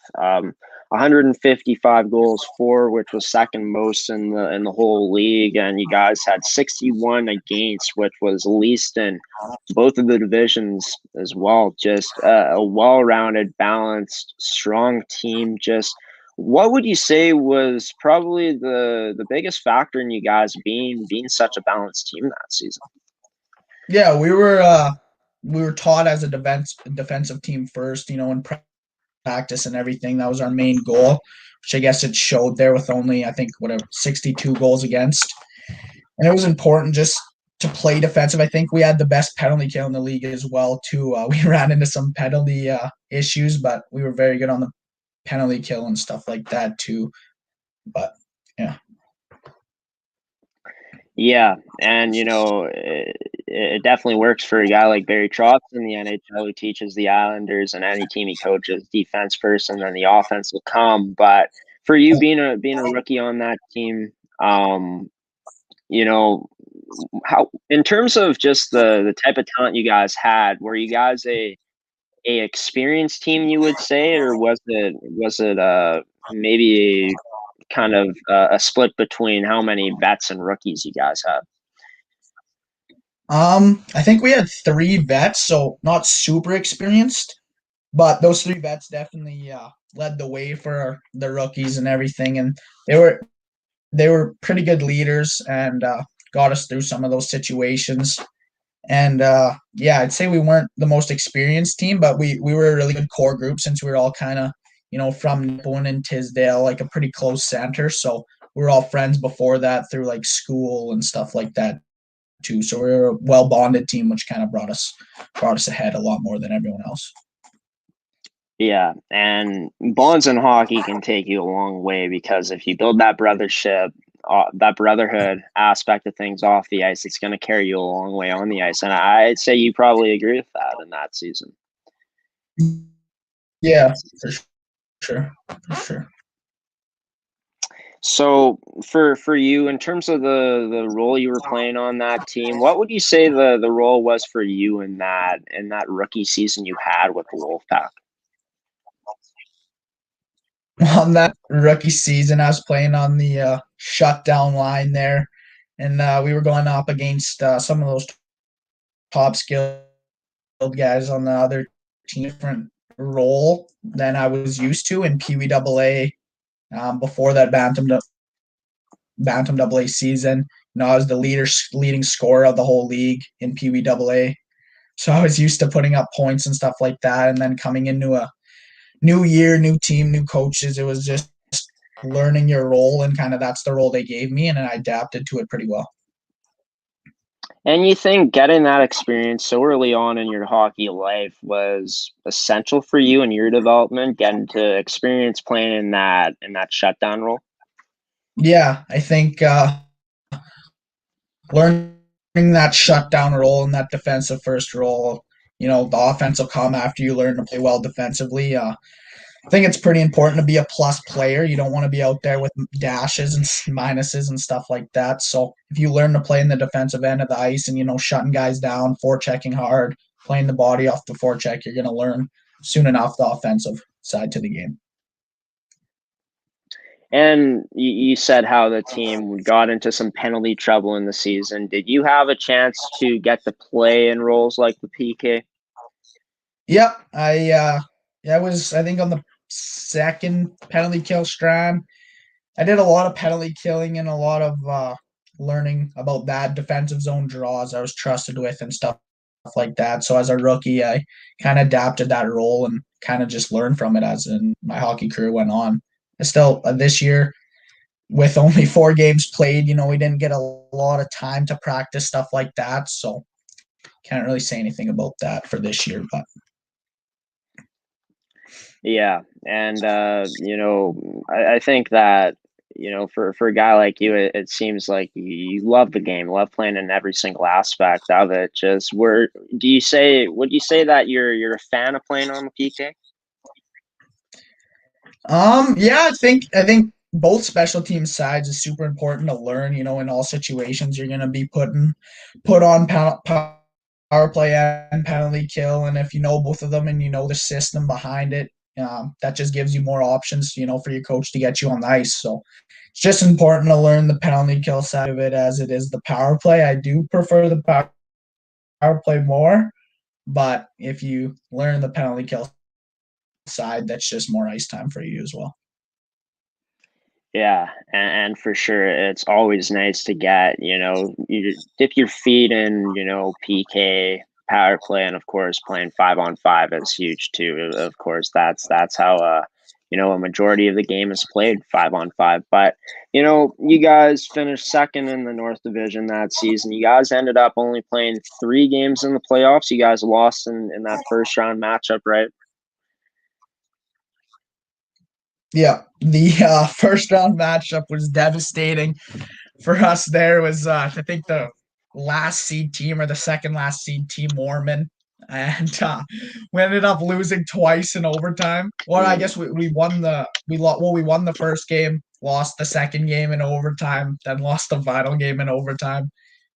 155 goals for, which was second most in the whole league, and you guys had 61 against, which was least in both of the divisions as well. Just a well-rounded, balanced, strong team. Just what would you say was probably the biggest factor in you guys being such a balanced team that season? Yeah, we were taught as a defensive team first, in practice and everything. That was our main goal, which I guess it showed there with only, I think, 62 goals against. And it was important just to play defensive. I think we had the best penalty kill in the league as well, too. We ran into some penalty issues, but we were very good on the penalty kill and stuff like that, too. But, yeah. Yeah, and it definitely works for a guy like Barry Trotz in the NHL who teaches the Islanders and any team he coaches defense first, and then the offense will come. But for you being a rookie on that team, how in terms of just the type of talent you guys had, were you guys a experienced team, you would say, or was it maybe kind of a split between how many vets and rookies you guys had? I think we had 3 vets, so not super experienced, but those 3 vets definitely led the way for the rookies and everything, and they were pretty good leaders and got us through some of those situations. And I'd say we weren't the most experienced team, but we were a really good core group since we were all kind of, from Nipawin and Tisdale, like a pretty close center. So we were all friends before that through like school and stuff like that too. So we were a well bonded team, which kind of brought us ahead a lot more than everyone else. Yeah, and bonds in hockey can take you a long way because if you build that brothership, that brotherhood aspect of things off the ice, it's going to carry you a long way on the ice. And I'd say you probably agree with that in that season. Yeah, for sure. So for you, in terms of the role you were playing on that team, what would you say the role was for you in that rookie season you had with the Wolfpack? On that rookie season, I was playing on the shutdown line there, and we were going up against some of those top skilled guys on the other team, different role than I was used to in Pee Wee AA. Before that Bantam AA season, I was the leading scorer of the whole league in Pee Wee AA. So I was used to putting up points and stuff like that, and then coming into a new year, new team, new coaches. It was just learning your role, and kind of that's the role they gave me, and I adapted to it pretty well. And you think getting that experience so early on in your hockey life was essential for you in your development, getting to experience playing in that shutdown role? Yeah, I think learning that shutdown role and that defensive first role, the offense will come after you learn to play well defensively. I think it's pretty important to be a plus player. You don't want to be out there with dashes and minuses and stuff like that. So if you learn to play in the defensive end of the ice and, shutting guys down, forechecking hard, playing the body off the forecheck, you're going to learn soon enough the offensive side to the game. And you said how the team got into some penalty trouble in the season. Did you have a chance to get to play in roles like the PK? Yep. I was, I think, on the second penalty kill strand. I did a lot of penalty killing and a lot of learning about that defensive zone draws I was trusted with and stuff like that. So as a rookie, I kind of adapted that role and kind of just learned from it as in my hockey career went on. I still, this year, with only 4 games played, we didn't get a lot of time to practice stuff like that. So can't really say anything about that for this year, but. Yeah. And, I think that, for a guy like you, it seems like you love the game, love playing in every single aspect of it. Just would you say that you're a fan of playing on the PK? Yeah, I think both special team sides is super important to learn. In all situations, you're going to be put on power play and penalty kill, and if you know both of them and you know the system behind it, that just gives you more options, for your coach to get you on the ice. So it's just important to learn the penalty kill side of it as it is the power play. I do prefer the power play more, but if you learn the penalty kill side, that's just more ice time for you as well. Yeah, and for sure, it's always nice to get, you dip your feet in, PK, power play, and of course, playing 5-on-5 is huge too. Of course, that's how a majority of the game is played 5-on-5. But you guys finished second in the North Division that season. You guys ended up only playing 3 games in the playoffs. You guys lost in that first round matchup, right? Yeah, the first round matchup was devastating for us. There was, I think, the last seed team or the second last seed team, Mormon, and we ended up losing twice in overtime. Well, I guess we won we won the first game, lost the second game in overtime, then lost the final game in overtime.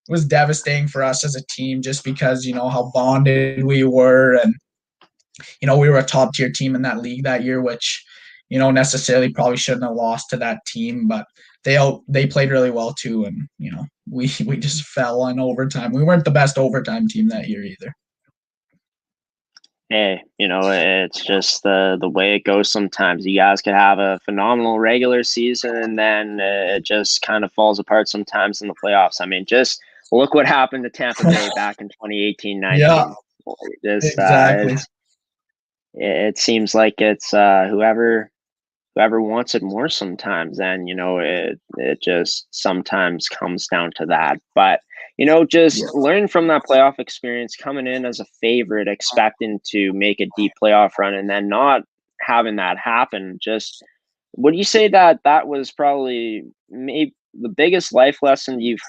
It was devastating for us as a team just because how bonded we were, and we were a top tier team in that league that year, which necessarily probably shouldn't have lost to that team, but they played really well too, and we just fell in overtime. We weren't the best overtime team that year either. Hey, it's just the way it goes sometimes. You guys could have a phenomenal regular season, and then it just kind of falls apart sometimes in the playoffs. I mean, just look what happened to Tampa Bay back in 2018-19. Yeah, Just exactly. it seems like it's whoever wants it more sometimes, and it just sometimes comes down to that. But just learn from that playoff experience, coming in as a favorite, expecting to make a deep playoff run, and then not having that happen. Just would you say that was probably maybe the biggest life lesson you've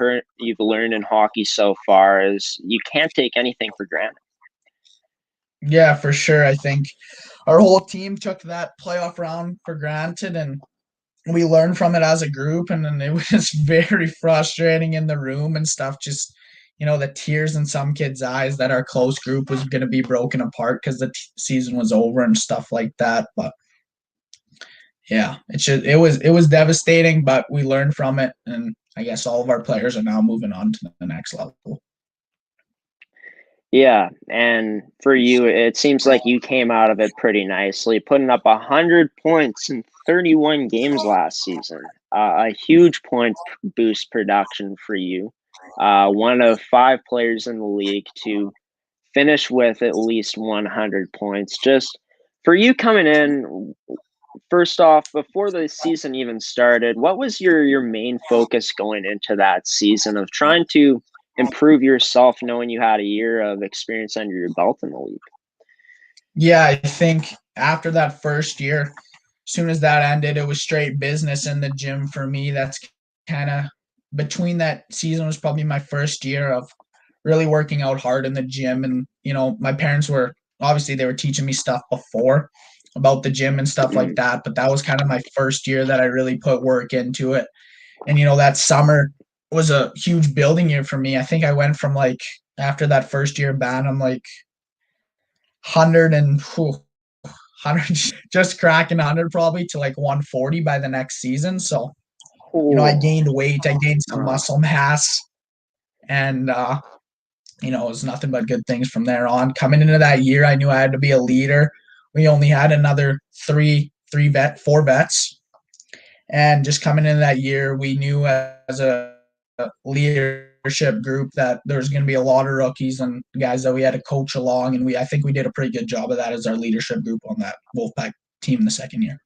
learned in hockey so far is you can't take anything for granted? Yeah, for sure. I think our whole team took that playoff round for granted, and we learned from it as a group. And then it was very frustrating in the room and stuff. Just the tears in some kids' eyes that our close group was going to be broken apart because the season was over and stuff like that. But yeah, it was devastating, but we learned from it, and I guess all of our players are now moving on to the next level. Yeah, and for you, it seems like you came out of it pretty nicely, putting up 100 points in 31 games last season. A huge point boost production for you. One of 5 players in the league to finish with at least 100 points. Just for you coming in, first off, before the season even started, what was your main focus going into that season of trying to improve yourself, knowing you had a year of experience under your belt in the league? Yeah, I think after that first year, as soon as that ended, it was straight business in the gym for me. That's kind of between that season was probably my first year of really working out hard in the gym. And, my parents were, obviously they were teaching me stuff before about the gym and stuff like that. But that was kind of my first year that I really put work into it. And, that summer was a huge building year for me. I think I went from after that first year ban, I'm 100, just cracking 100 probably to 140 by the next season. So, I gained weight, I gained some muscle mass, and it was nothing but good things from there on. Coming into that year, I knew I had to be a leader. We only had another four vets. And just coming into that year, we knew as a leadership group that there was going to be a lot of rookies and guys that we had to coach along. And I think we did a pretty good job of that as our leadership group on that Wolfpack team the second year.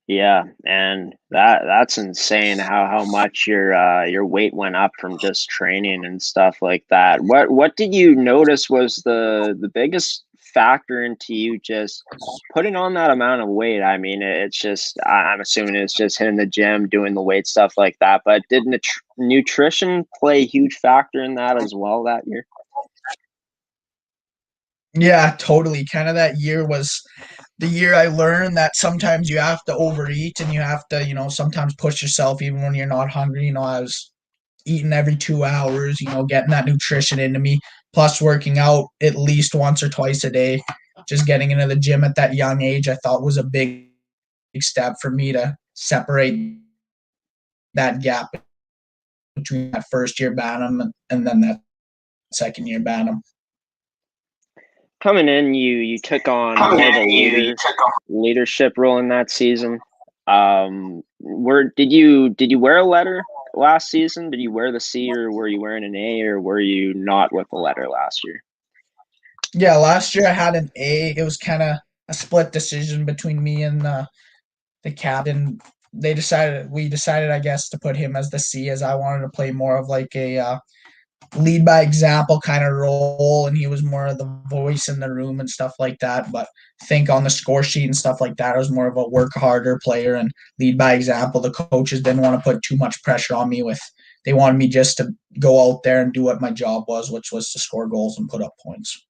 Yeah, and that's insane how much your weight went up from just training and stuff like that. What did you notice was the biggest factor into you just putting on that amount of weight? I mean, it's just I'm assuming it's just hitting the gym, doing the weight stuff like that. But did nutrition play a huge factor in that as well that year? Yeah, totally. Kind of that year was the year I learned that sometimes you have to overeat and you have to, sometimes push yourself even when you're not hungry. I was eating every 2 hours, getting that nutrition into me, plus working out at least once or twice a day. Just getting into the gym at that young age, I thought was a big step for me to separate that gap between that first year Bantam and then that second year Bantam. Coming in, you took on more of a leadership role in that season. Did you wear a letter last season? Did you wear the C, or were you wearing an A, or were you not with the letter last year? Yeah, last year I had an A. It was kind of a split decision between me and the captain. We decided, I guess, to put him as the C, as I wanted to play more of a lead by example kind of role, and he was more of the voice in the room and stuff like that. But I think on the score sheet and stuff like that, I was more of a work harder player and lead by example. The coaches didn't want to put too much pressure on me. They wanted me just to go out there and do what my job was, which was to score goals and put up points.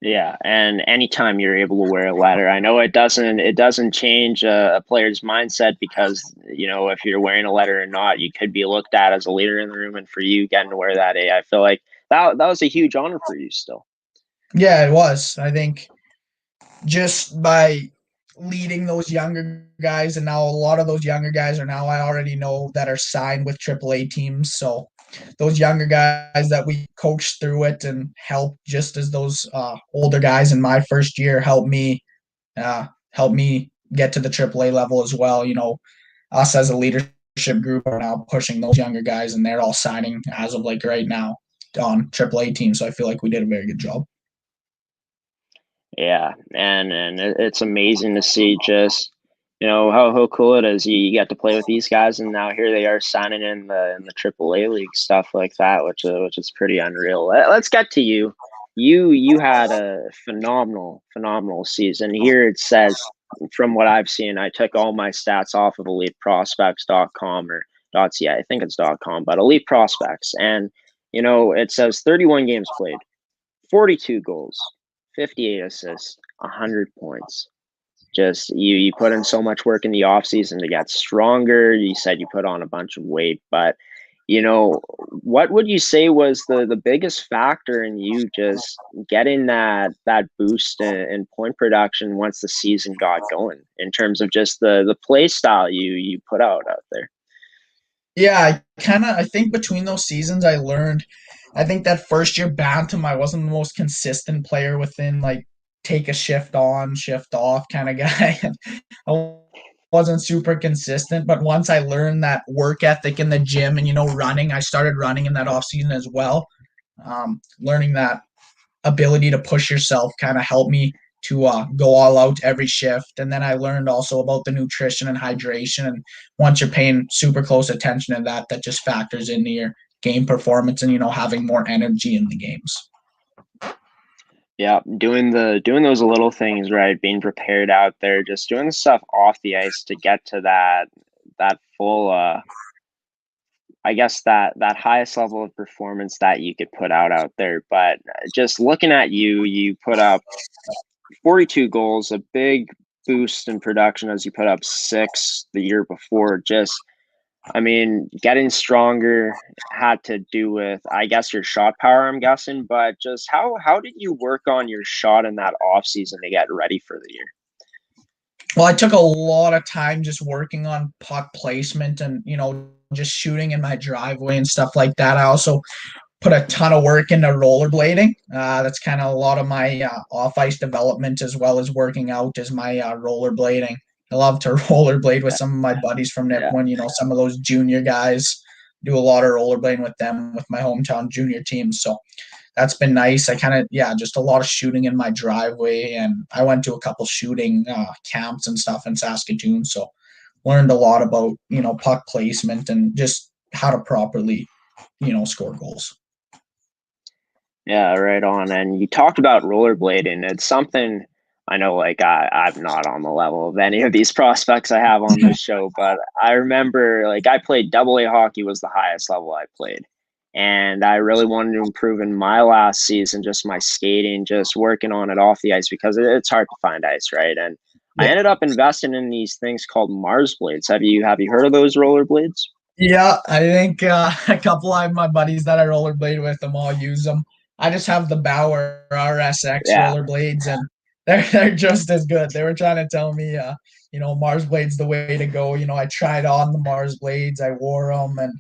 Yeah, and anytime you're able to wear a letter, I know it doesn't change a player's mindset, because if you're wearing a letter or not, you could be looked at as a leader in the room. And for you getting to wear that A, I feel like that was a huge honor for you still. Yeah, it was. I think just by leading those younger guys, and now a lot of those younger guys are now I already know that are signed with AAA teams. So those younger guys that we coached through it and helped, just as those older guys in my first year helped me get to the AAA level as well. Us as a leadership group are now pushing those younger guys, and they're all signing as of right now on AAA teams. So I feel like we did a very good job. Yeah, and it's amazing to see just how cool it is. You get to play with these guys, and now here they are signing in the AAA league, stuff like that, which is pretty unreal. Let's get to you. You had a phenomenal season. Here it says, from what I've seen, I took all my stats off of eliteprospects.com or .ca. I think it's .com, but Elite Prospects, and it says 31 games played, 42 goals, 58 assists, 100 points. Just you put in so much work in the off season to get stronger. You said you put on a bunch of weight, but what would you say was the biggest factor in you just getting that boost in point production once the season got going, in terms of just the play style you put out there? Yeah, I think between those seasons I think that first year Bantam, I wasn't the most consistent player within take a shift on, shift off kind of guy. I wasn't super consistent, but once I learned that work ethic in the gym and running, I started running in that off season as well. Learning that ability to push yourself kind of helped me to go all out every shift. And then I learned also about the nutrition and hydration. And once you're paying super close attention to that just factors into your game performance and, having more energy in the games. Yeah, doing those little things right, being prepared out there, just doing the stuff off the ice to get to that full I guess that highest level of performance that you could put out there. But just looking at you, you put up 42 goals, a big boost in production as you put up 6 the year before. Just, I mean, getting stronger had to do with, I guess, your shot power, I'm guessing. But just how did you work on your shot in that off season to get ready for the year? Well, I took a lot of time just working on puck placement and, just shooting in my driveway and stuff like that. I also put a ton of work into rollerblading. That's kind of a lot of my off ice development, as well as working out, is my rollerblading. I love to rollerblade with some of my buddies from Yeah. Nipawin. Some of those junior guys, do a lot of rollerblading with them, with my hometown junior team. So that's been nice. I kind of, just a lot of shooting in my driveway. And I went to a couple shooting camps and stuff in Saskatoon. So learned a lot about, puck placement and just how to properly, score goals. Yeah, right on. And you talked about rollerblading. It's something I know, like, I'm not on the level of any of these prospects I have on this show, but I remember, like, I played AA hockey was the highest level I played. And I really wanted to improve in my last season, just my skating, just working on it off the ice, because it's hard to find ice, right? And I ended up investing in these things called Mars blades. Have you heard of those rollerblades? Yeah, I think a couple of my buddies that I rollerblade with them all use them. I just have the Bauer RSX Yeah. rollerblades, and they're just as good. They were trying to tell me, Mars blades the way to go. I tried on the Mars blades, I wore them, and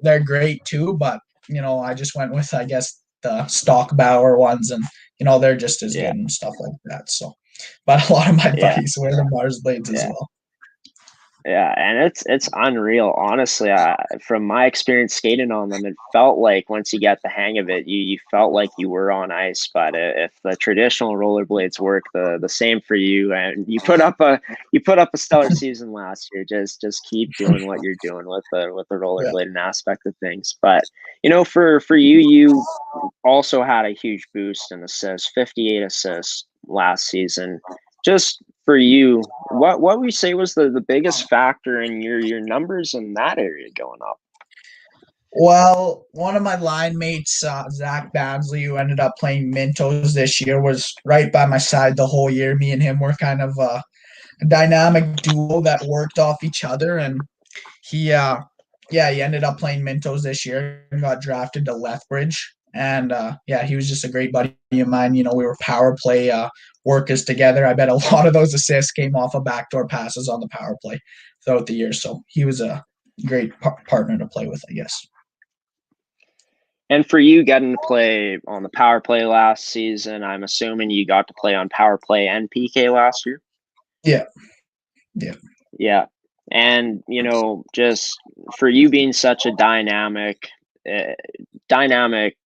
they're great too. But I just went with, I guess, the stock Bauer ones, and they're just as good and stuff like that. So, but a lot of my buddies wear the Mars blades as well. Yeah, and it's unreal, honestly. From my experience skating on them, it felt like once you get the hang of it, you felt like you were on ice. But if the traditional rollerblades work the same for you, and you put up a stellar season last year, just keep doing what you're doing with the rollerblading aspect of things. But for you also had a huge boost in assists, 58 assists last season. Just for you, what would you say was the biggest factor in your numbers in that area going up? Well, one of my line mates, Zach Badsley, who ended up playing Mintos this year, was right by my side the whole year. Me and him were kind of a dynamic duo that worked off each other. And he ended up playing Mintos this year and got drafted to Lethbridge. And he was just a great buddy of mine. We were power play workers together. I bet a lot of those assists came off of backdoor passes on the power play throughout the year. So he was a great partner to play with, I guess. And for you getting to play on the power play last season, I'm assuming you got to play on power play and PK last year? Yeah. Yeah. And, just for you being such a dynamic,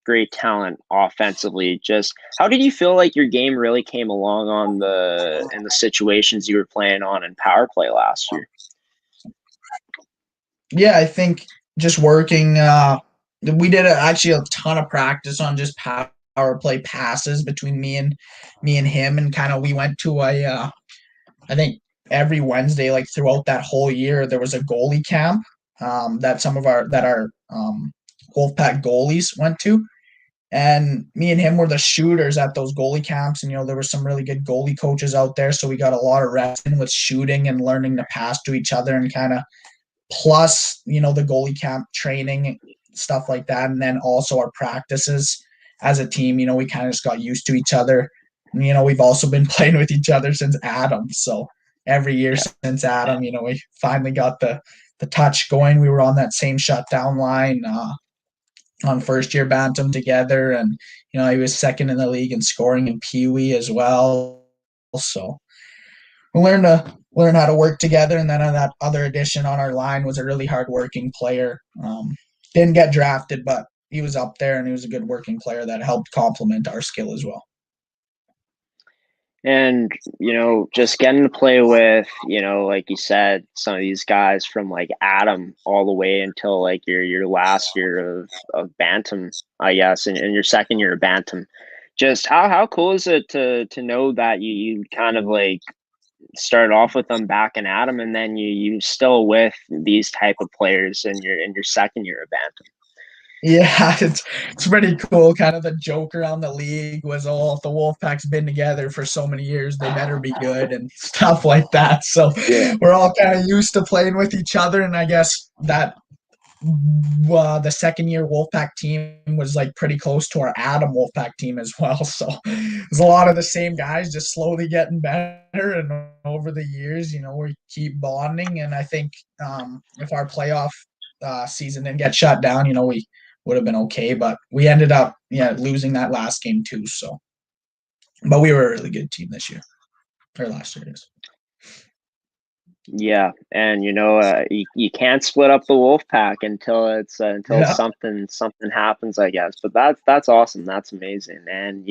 great talent offensively, just how did you feel like your game really came along in the situations you were playing on in power play last year? Yeah, I think just working, we did actually a ton of practice on just power play passes between me and him, and kind of we went to I think every Wednesday, like throughout that whole year, there was a goalie camp that our Wolfpack goalies went to, and me and him were the shooters at those goalie camps. And there were some really good goalie coaches out there, so we got a lot of reps in with shooting and learning to pass to each other, and kind of plus the goalie camp training, stuff like that. And then also our practices as a team, we kind of just got used to each other. And, we've also been playing with each other since Adam. So every year since Adam, we finally got the touch going. We were on that same shutdown line on first year bantam together. And, he was second in the league in scoring in Pee Wee as well. So we learn how to work together. And then that other addition on our line was a really hard-working player. Didn't get drafted, but he was up there, and he was a good working player that helped complement our skill as well. And, just getting to play with, like you said, some of these guys from like Adam all the way until like your last year of Bantam, I guess, and your second year of Bantam. Just how cool is it to know that you kind of like started off with them backing at them, and then you still with these type of players in your second year of bantam. Yeah, it's pretty cool. Kind of the joke around the league was, oh, if the Wolfpack's been together for so many years, they better be good and stuff like that. So Yeah. we're all kind of used to playing with each other, and I guess that the second year Wolfpack team was like pretty close to our Adam Wolfpack team as well. So there's a lot of the same guys just slowly getting better, and over the years, we keep bonding. And I think if our playoff season didn't get shut down, we would have been okay. But we ended up losing that last game too. So, but we were a really good team this year, or last year it is. Yeah, and you can't split up the Wolfpack until something happens, I guess. But that's awesome. That's amazing. And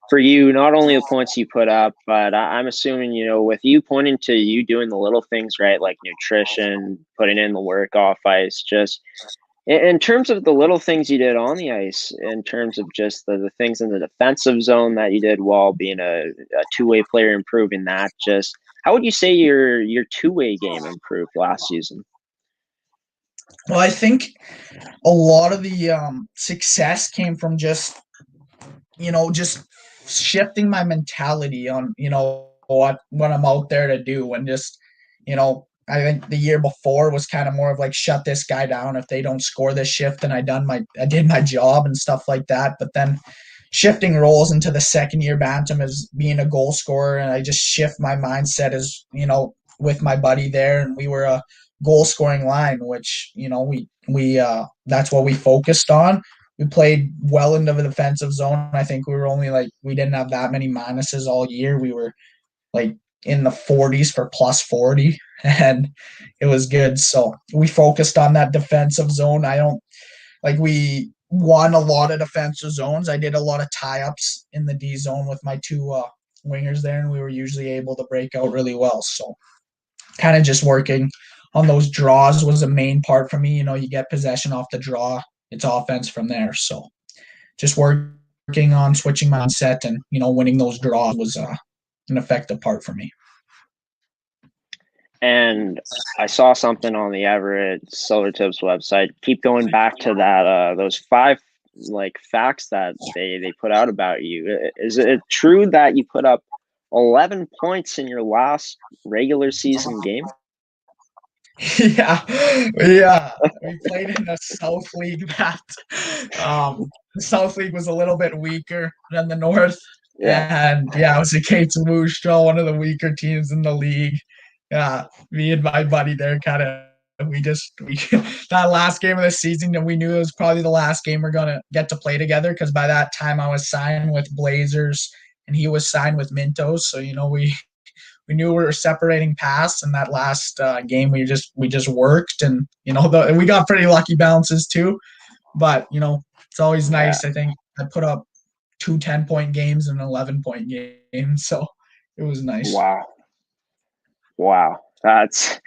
for you, not only the points you put up, but I'm assuming with you pointing to you doing the little things right, like nutrition, putting in the work off ice, just in terms of the little things you did on the ice, in terms of just the things in the defensive zone that you did while being a two-way player, improving that, just how would you say your two-way game improved last season? Well, I think a lot of the success came from just shifting my mentality on what I'm out there to do, and just I think the year before was kind of more of like, shut this guy down. If they don't score this shift, then I did my job and stuff like that. But then shifting roles into the second year bantam as being a goal scorer, and I just shift my mindset as with my buddy there, and we were a goal scoring line, which we that's what we focused on. We played well into the defensive zone. I think we didn't have that many minuses all year. We were like in the 40s for plus 40, and it was good. So we focused on that defensive zone. We won a lot of defensive zones. I did a lot of tie-ups in the D zone with my two wingers there, and we were usually able to break out really well. So kind of just working on those draws was a main part for me. You get possession off the draw, it's offense from there. So just working on switching mindset and, winning those draws was an effective part for me. And I saw something on the Everett Silvertips website. Keep going back to that those 5 facts that they put out about you. Is it true that you put up 11 points in your last regular season game? Yeah, we played in the South League. The South League was a little bit weaker than the North. Yeah. And it was a Kate's Moose Straw, one of the weaker teams in the league. Yeah, me and my buddy there we that last game of the season, and we knew it was probably the last game we're gonna get to play together, because by that time I was signed with Blazers and he was signed with Mintos. So we knew we were separating paths, and that last game we just worked, and we got pretty lucky bounces too. But it's always nice. I think I put up 2 10-point games and an 11-point game, so it was nice. Wow, that's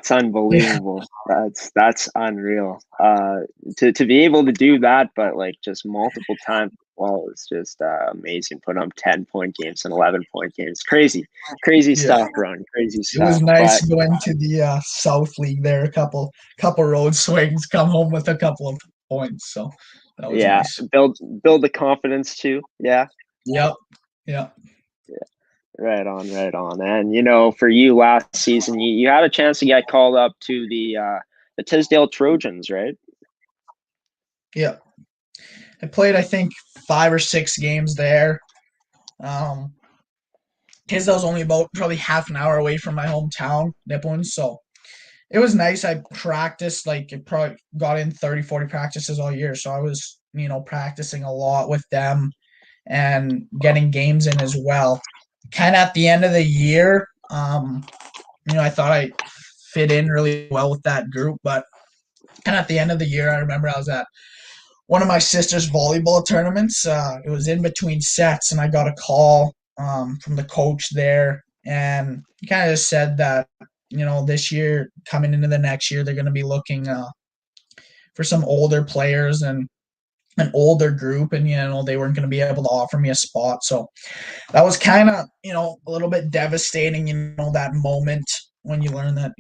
unbelievable. Yeah. That's unreal. To be able to do that, but just multiple times. Well, it's just amazing. Put on 10-point games and 11-point games. Crazy stuff, Roan. Crazy stuff. It was nice going to the South League there. A couple road swings, come home with a couple of points. So that was nice. Build the confidence too. Yeah. Yep. Yeah. Right on. And for you last season, you had a chance to get called up to the Tisdale Trojans, right? Yeah. I played, I think, 5 or 6 games there. Tisdale's only about probably half an hour away from my hometown, Nipawin, so it was nice. I practiced, it probably got in 30, 40 practices all year, so I was, practicing a lot with them and getting games in as well. Kind of at the end of the year, I thought I fit in really well with that group, but kind of at the end of the year, I remember I was at one of my sister's volleyball tournaments. It was in between sets, and I got a call from the coach there, and he kind of just said that, this year, coming into the next year, they're going to be looking for some older players, and an older group, and they weren't going to be able to offer me a spot. So that was kind of a little bit devastating. That moment when you learn that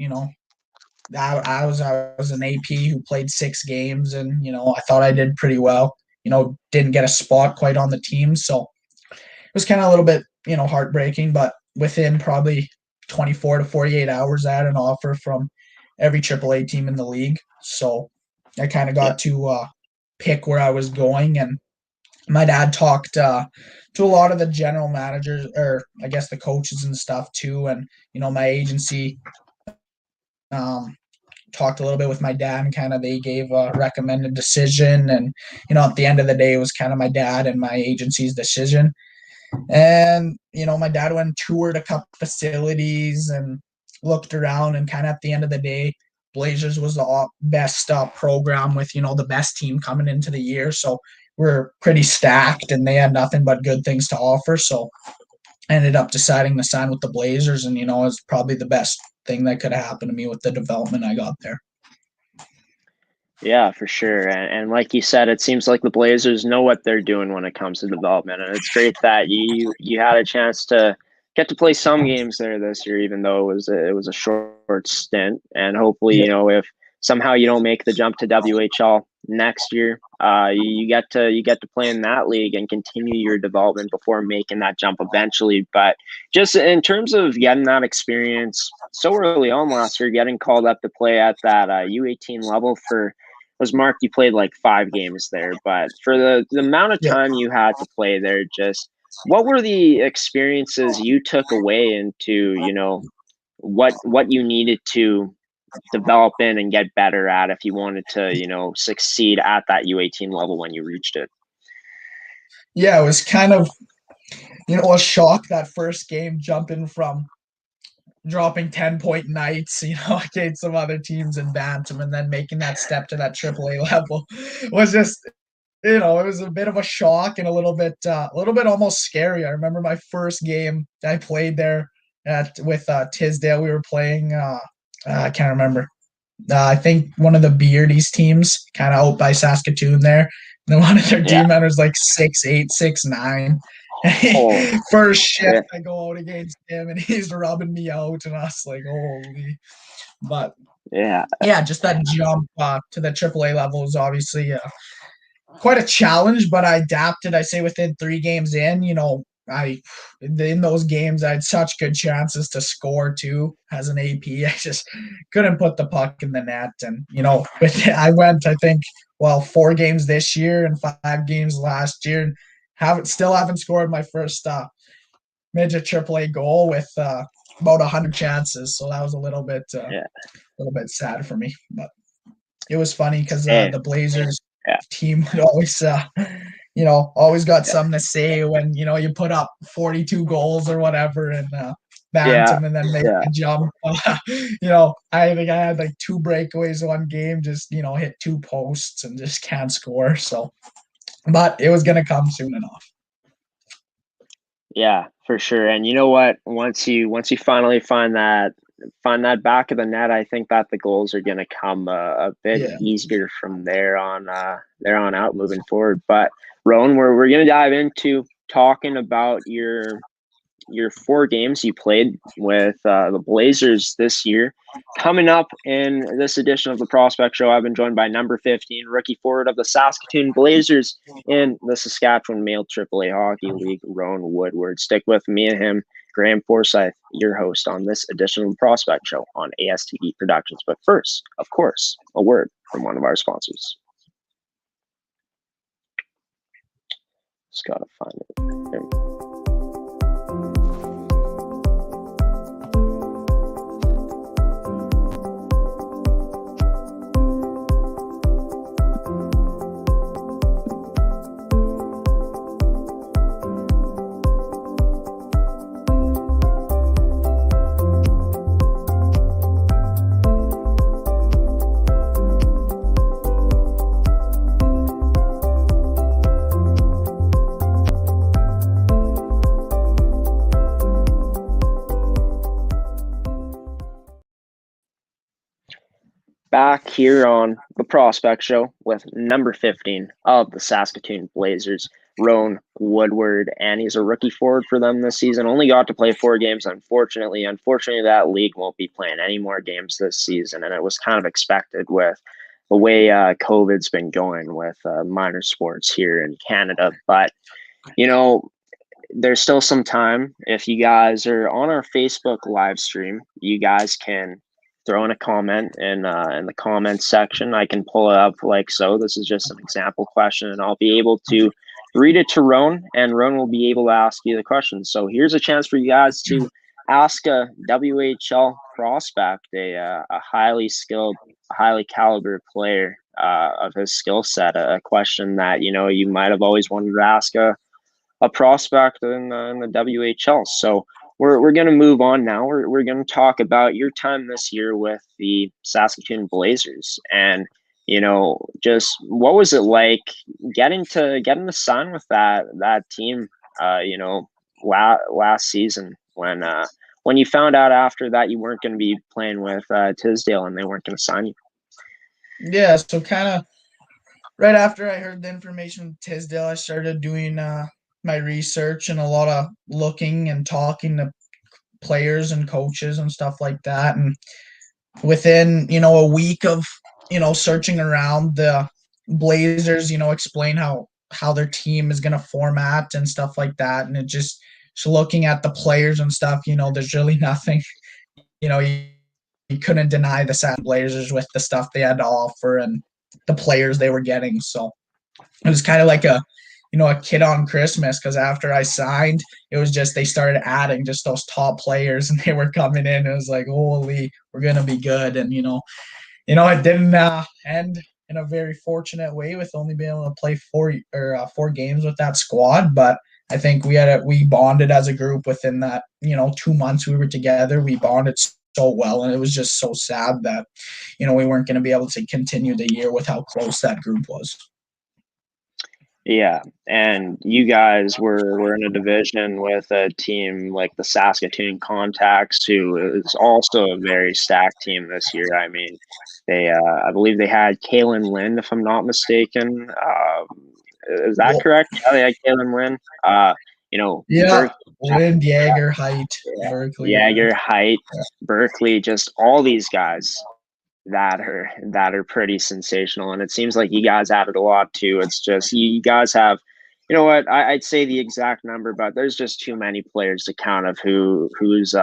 I was an AP who played 6 games, and I thought I did pretty well. Didn't get a spot quite on the team, so it was kind of a little bit heartbreaking. But within probably 24 to 48 hours, I had an offer from every AAA team in the league. So I kind of got to pick where I was going, and my dad talked to a lot of the general managers, or I guess the coaches and stuff too, and my agency talked a little bit with my dad, and kind of they gave a recommended decision, and at the end of the day it was kind of my dad and my agency's decision. And my dad went and toured a couple facilities and looked around, and kind of at the end of the day, Blazers was the best program with the best team coming into the year, so we're pretty stacked, and they had nothing but good things to offer. So I ended up deciding to sign with the Blazers, and it was probably the best thing that could have happened to me with the development I got there. Yeah, for sure. And like you said, it seems like the Blazers know what they're doing when it comes to development. And it's great that you had a chance to get to play some games there this year, even though it was a short stint. And hopefully, if somehow you don't make the jump to WHL next year, you get to play in that league and continue your development before making that jump eventually. But just in terms of getting that experience so early on last year, getting called up to play at that U18 level was Mark, you played like 5 games there, but for the amount of time you had to play there, just what were the experiences you took away into, what you needed to develop in and get better at if you wanted to, succeed at that U18 level when you reached it? Yeah, it was kind of, a shock that first game, jumping from dropping 10-point nights, against some other teams in Bantam, and then making that step to that AAA level was just, it was a bit of a shock and a little bit almost scary. I remember my first game I played there with Tisdale. We were playing, I can't remember. I think one of the Beardies teams, kind of out by Saskatoon there. And then one of their team members like 6'8", 6'9". First shift, I go out against him, and he's rubbing me out, and I was like, holy. But just that jump to the AAA level is obviously quite a challenge, but I adapted. I say within 3 games in, in those games, I had such good chances to score too as an AP. I just couldn't put the puck in the net. And, I went, I think, 4 games this year and 5 games last year, and still haven't scored my first midget AAA goal with about 100 chances. So that was a little bit sad for me, but it was funny because the Blazers team would always always got something to say when you put up 42 goals or whatever, and Bantam, and then make a jump. I think I had like 2 breakaways one game, just hit 2 posts and just can't score. So, but it was gonna come soon enough. Yeah, for sure. And you know what? Once you finally find that back of the net, I think that the goals are going to come a bit easier from there on out moving forward. But Roan, we're going to dive into talking about your 4 games you played with the Blazers this year. Coming up in this edition of the Prospect Show, I've been joined by number 15, rookie forward of the Saskatoon Blazers in the Saskatchewan Male AAA Hockey League, Roan Woodward. Stick with me and him, Graham Forsyth, your host on this edition of the Prospect Show on ASTV Productions. But first, of course, a word from one of our sponsors. Just gotta find it. There we go. back here on the Prospect Show with number 15 of the Saskatoon Blazers, Roan Woodward, and he's a rookie forward for them this season. Only got to play 4 games, unfortunately. Unfortunately, that league won't be playing any more games this season, and it was kind of expected with the way COVID's been going with minor sports here in Canada. But, you know, there's still some time. If you guys are on our Facebook live stream, you guys can throw in a comment in the comment section. I can pull it up like so. This is just an example question, and I'll be able to read it to Roan, and Roan will be able to ask you the question. So here's a chance for you guys to ask a WHL prospect, a highly skilled, highly caliber player of his skill set, a question that you might have always wanted to ask a prospect in the WHL. So we're going to move on now. We're going to talk about your time this year with the Saskatoon Blazers, and just what was it like getting to sign with that team? Last season when you found out after that you weren't going to be playing with Tisdale and they weren't going to sign you. Yeah, so kind of right after I heard the information from Tisdale, I started doing my research and a lot of looking and talking to players and coaches and stuff like that. And within, a week of, searching around, the Blazers, explain how their team is going to format and stuff like that. And it just looking at the players and stuff, there's really nothing, you couldn't deny the Saskatoon Blazers with the stuff they had to offer and the players they were getting. So it was kind of like a kid on Christmas, because after I signed, it was just they started adding just those top players and they were coming in. It was like, holy, we're going to be good. And, it didn't end in a very fortunate way with only being able to play 4 games with that squad. But I think we bonded as a group within that, 2 months we were together. We bonded so well, and it was just so sad that, we weren't going to be able to continue the year with how close that group was. Yeah, and you guys were in a division with a team like the Saskatoon Contacts, who is also a very stacked team this year. I mean, they I believe they had Kaylin Lind, if I'm not mistaken. Is that correct? Yeah, they had Kaylin Lind. Yeah, Lind, Yager, Height, yeah, Berkeley. Yager, Height, Berkeley, just all these guys that are pretty sensational, and it seems like you guys added a lot too. It's just you guys have, I'd say the exact number, but there's just too many players to count of who's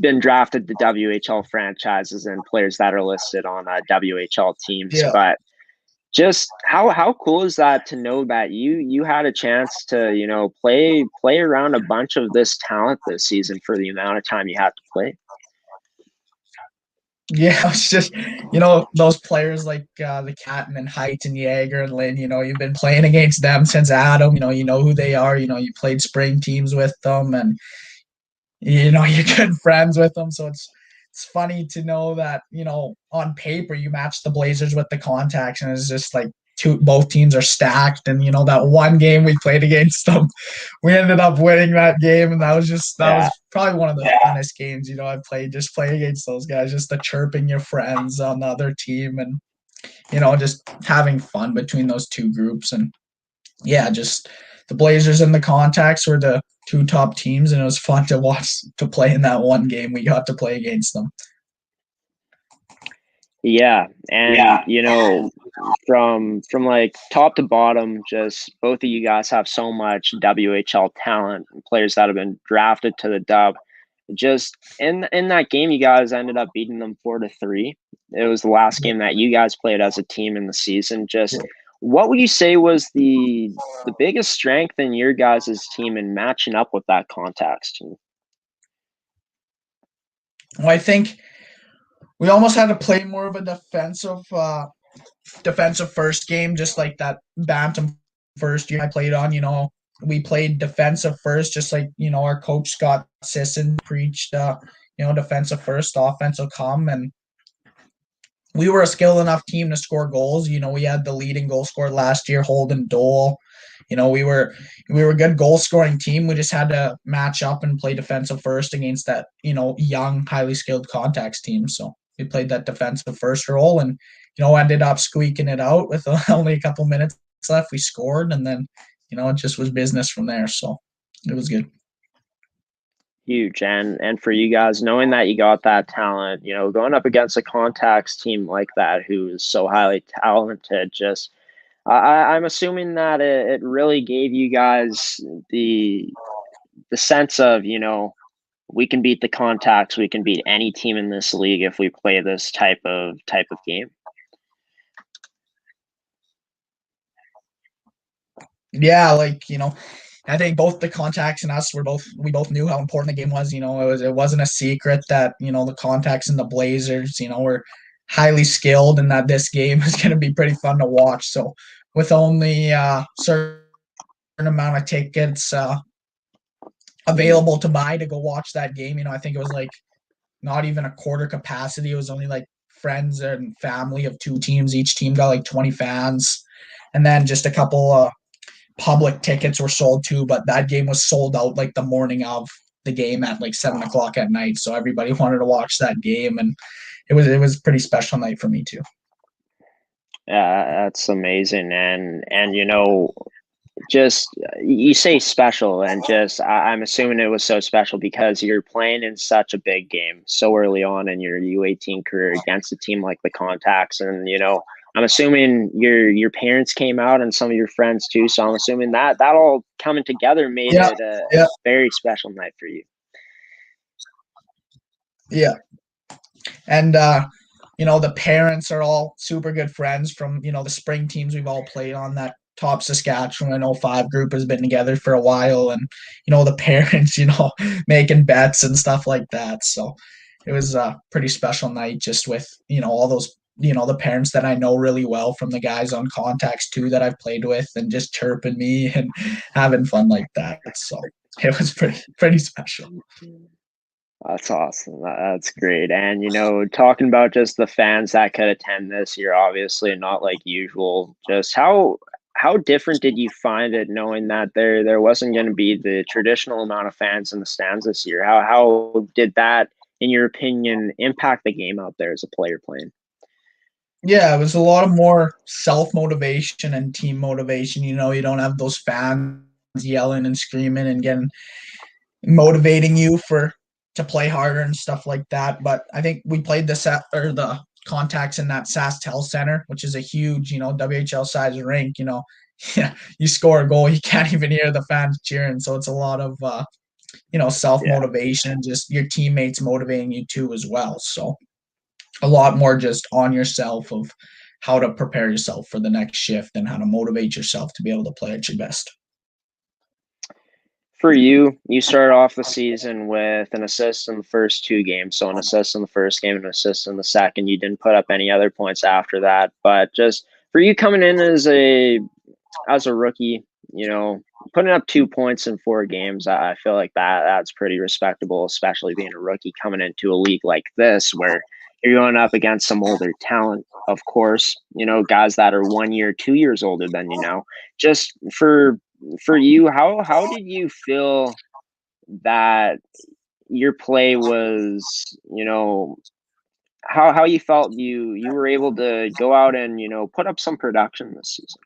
been drafted to WHL franchises and players that are listed on WHL teams. Yeah. But just how cool is that to know that you had a chance to play around a bunch of this talent this season for the amount of time you had to play. Yeah, it's just, those players like the Catton and Height and Yager and Lynn, you've been playing against them since Adam, you know who they are, you played spring teams with them, and, you're good friends with them. So it's funny to know that, on paper you match the Blazers with the Contacts, and it's just like both teams are stacked. And, that one game we played against them, we ended up winning that game. And that was probably one of the funnest games, I played, just playing against those guys, just the chirping your friends on the other team and, just having fun between those two groups. And yeah, just the Blazers and the Contacts were the 2 top teams, and it was fun to watch to play in that one game we got to play against them. Yeah, and from like top to bottom, just both of you guys have so much WHL talent, players that have been drafted to the Dub. Just in that game, you guys ended up beating them 4-3. It was the last game that you guys played as a team in the season. Just what would you say was the biggest strength in your guys' team in matching up with that Contacts team? Well, I think we almost had to play more of a defensive first game, just like that Bantam first year I played on. We played defensive first, just like, our coach Scott Sisson preached, defensive first, offensive come. And we were a skilled enough team to score goals. We had the leading goal scorer last year, Holden Dole. We were a good goal scoring team. We just had to match up and play defensive first against that, young, highly skilled Contacts team. So we played that defensive first role, and ended up squeaking it out with only a couple minutes left. We scored, and then it just was business from there. So it was good. Huge. And for you guys, knowing that you got that talent, going up against a contacts team like that who is so highly talented, just I'm assuming that it really gave you guys the sense of, we can beat the contacts, we can beat any team in this league if we play this type of game. Yeah, I think both the contacts and us we both knew how important the game was. It wasn't a secret that the contacts and the Blazers were highly skilled, and that this game is going to be pretty fun to watch. So with only certain amount of tickets available to buy to go watch that game, I think it was like not even a quarter capacity. It was only like friends and family of two teams. Each team got like 20 fans, and then just a couple public tickets were sold too, but that game was sold out like the morning of the game at like 7:00 at night. So everybody wanted to watch that game, and it was a pretty special night for me too. Yeah, that's amazing. And just you say special, and just I'm assuming it was so special because you're playing in such a big game so early on in your U18 career against a team like the Contacts, and I'm assuming your parents came out and some of your friends too. So I'm assuming that all coming together made it a very special night for you. Yeah. And the parents are all super good friends from the spring teams we've all played on. That top Saskatchewan 05 group has been together for a while, and the parents making bets and stuff like that. So it was a pretty special night, just with all those the parents that I know really well from the guys on Contacts too that I've played with, and just chirping me and having fun like that. So it was pretty special. That's awesome. That's great. And, talking about just the fans that could attend this year, obviously not like usual, just how different did you find it knowing that there wasn't going to be the traditional amount of fans in the stands this year? How did that, in your opinion, impact the game out there as a player playing? Yeah, it was a lot of more self-motivation and team motivation. You don't have those fans yelling and screaming and motivating you to play harder and stuff like that. But I think we played the Contacts in that SAAHL Center, which is a huge, WHL size rink. Yeah, you score a goal, you can't even hear the fans cheering. So it's a lot of self-motivation, just your teammates motivating you too as well. So a lot more just on yourself of how to prepare yourself for the next shift and how to motivate yourself to be able to play at your best. For you started off the season with an assist in the first two games. So an assist in the first game and an assist in the second. You didn't put up any other points after that. But just for you coming in as a rookie, putting up 2 points in 4 games, I feel like that's pretty respectable, especially being a rookie coming into a league like this where you're going up against some older talent, of course, guys that are 1 year, 2 years older than Just for you, how did you feel that your play was, how you felt you were able to go out and, put up some production this season?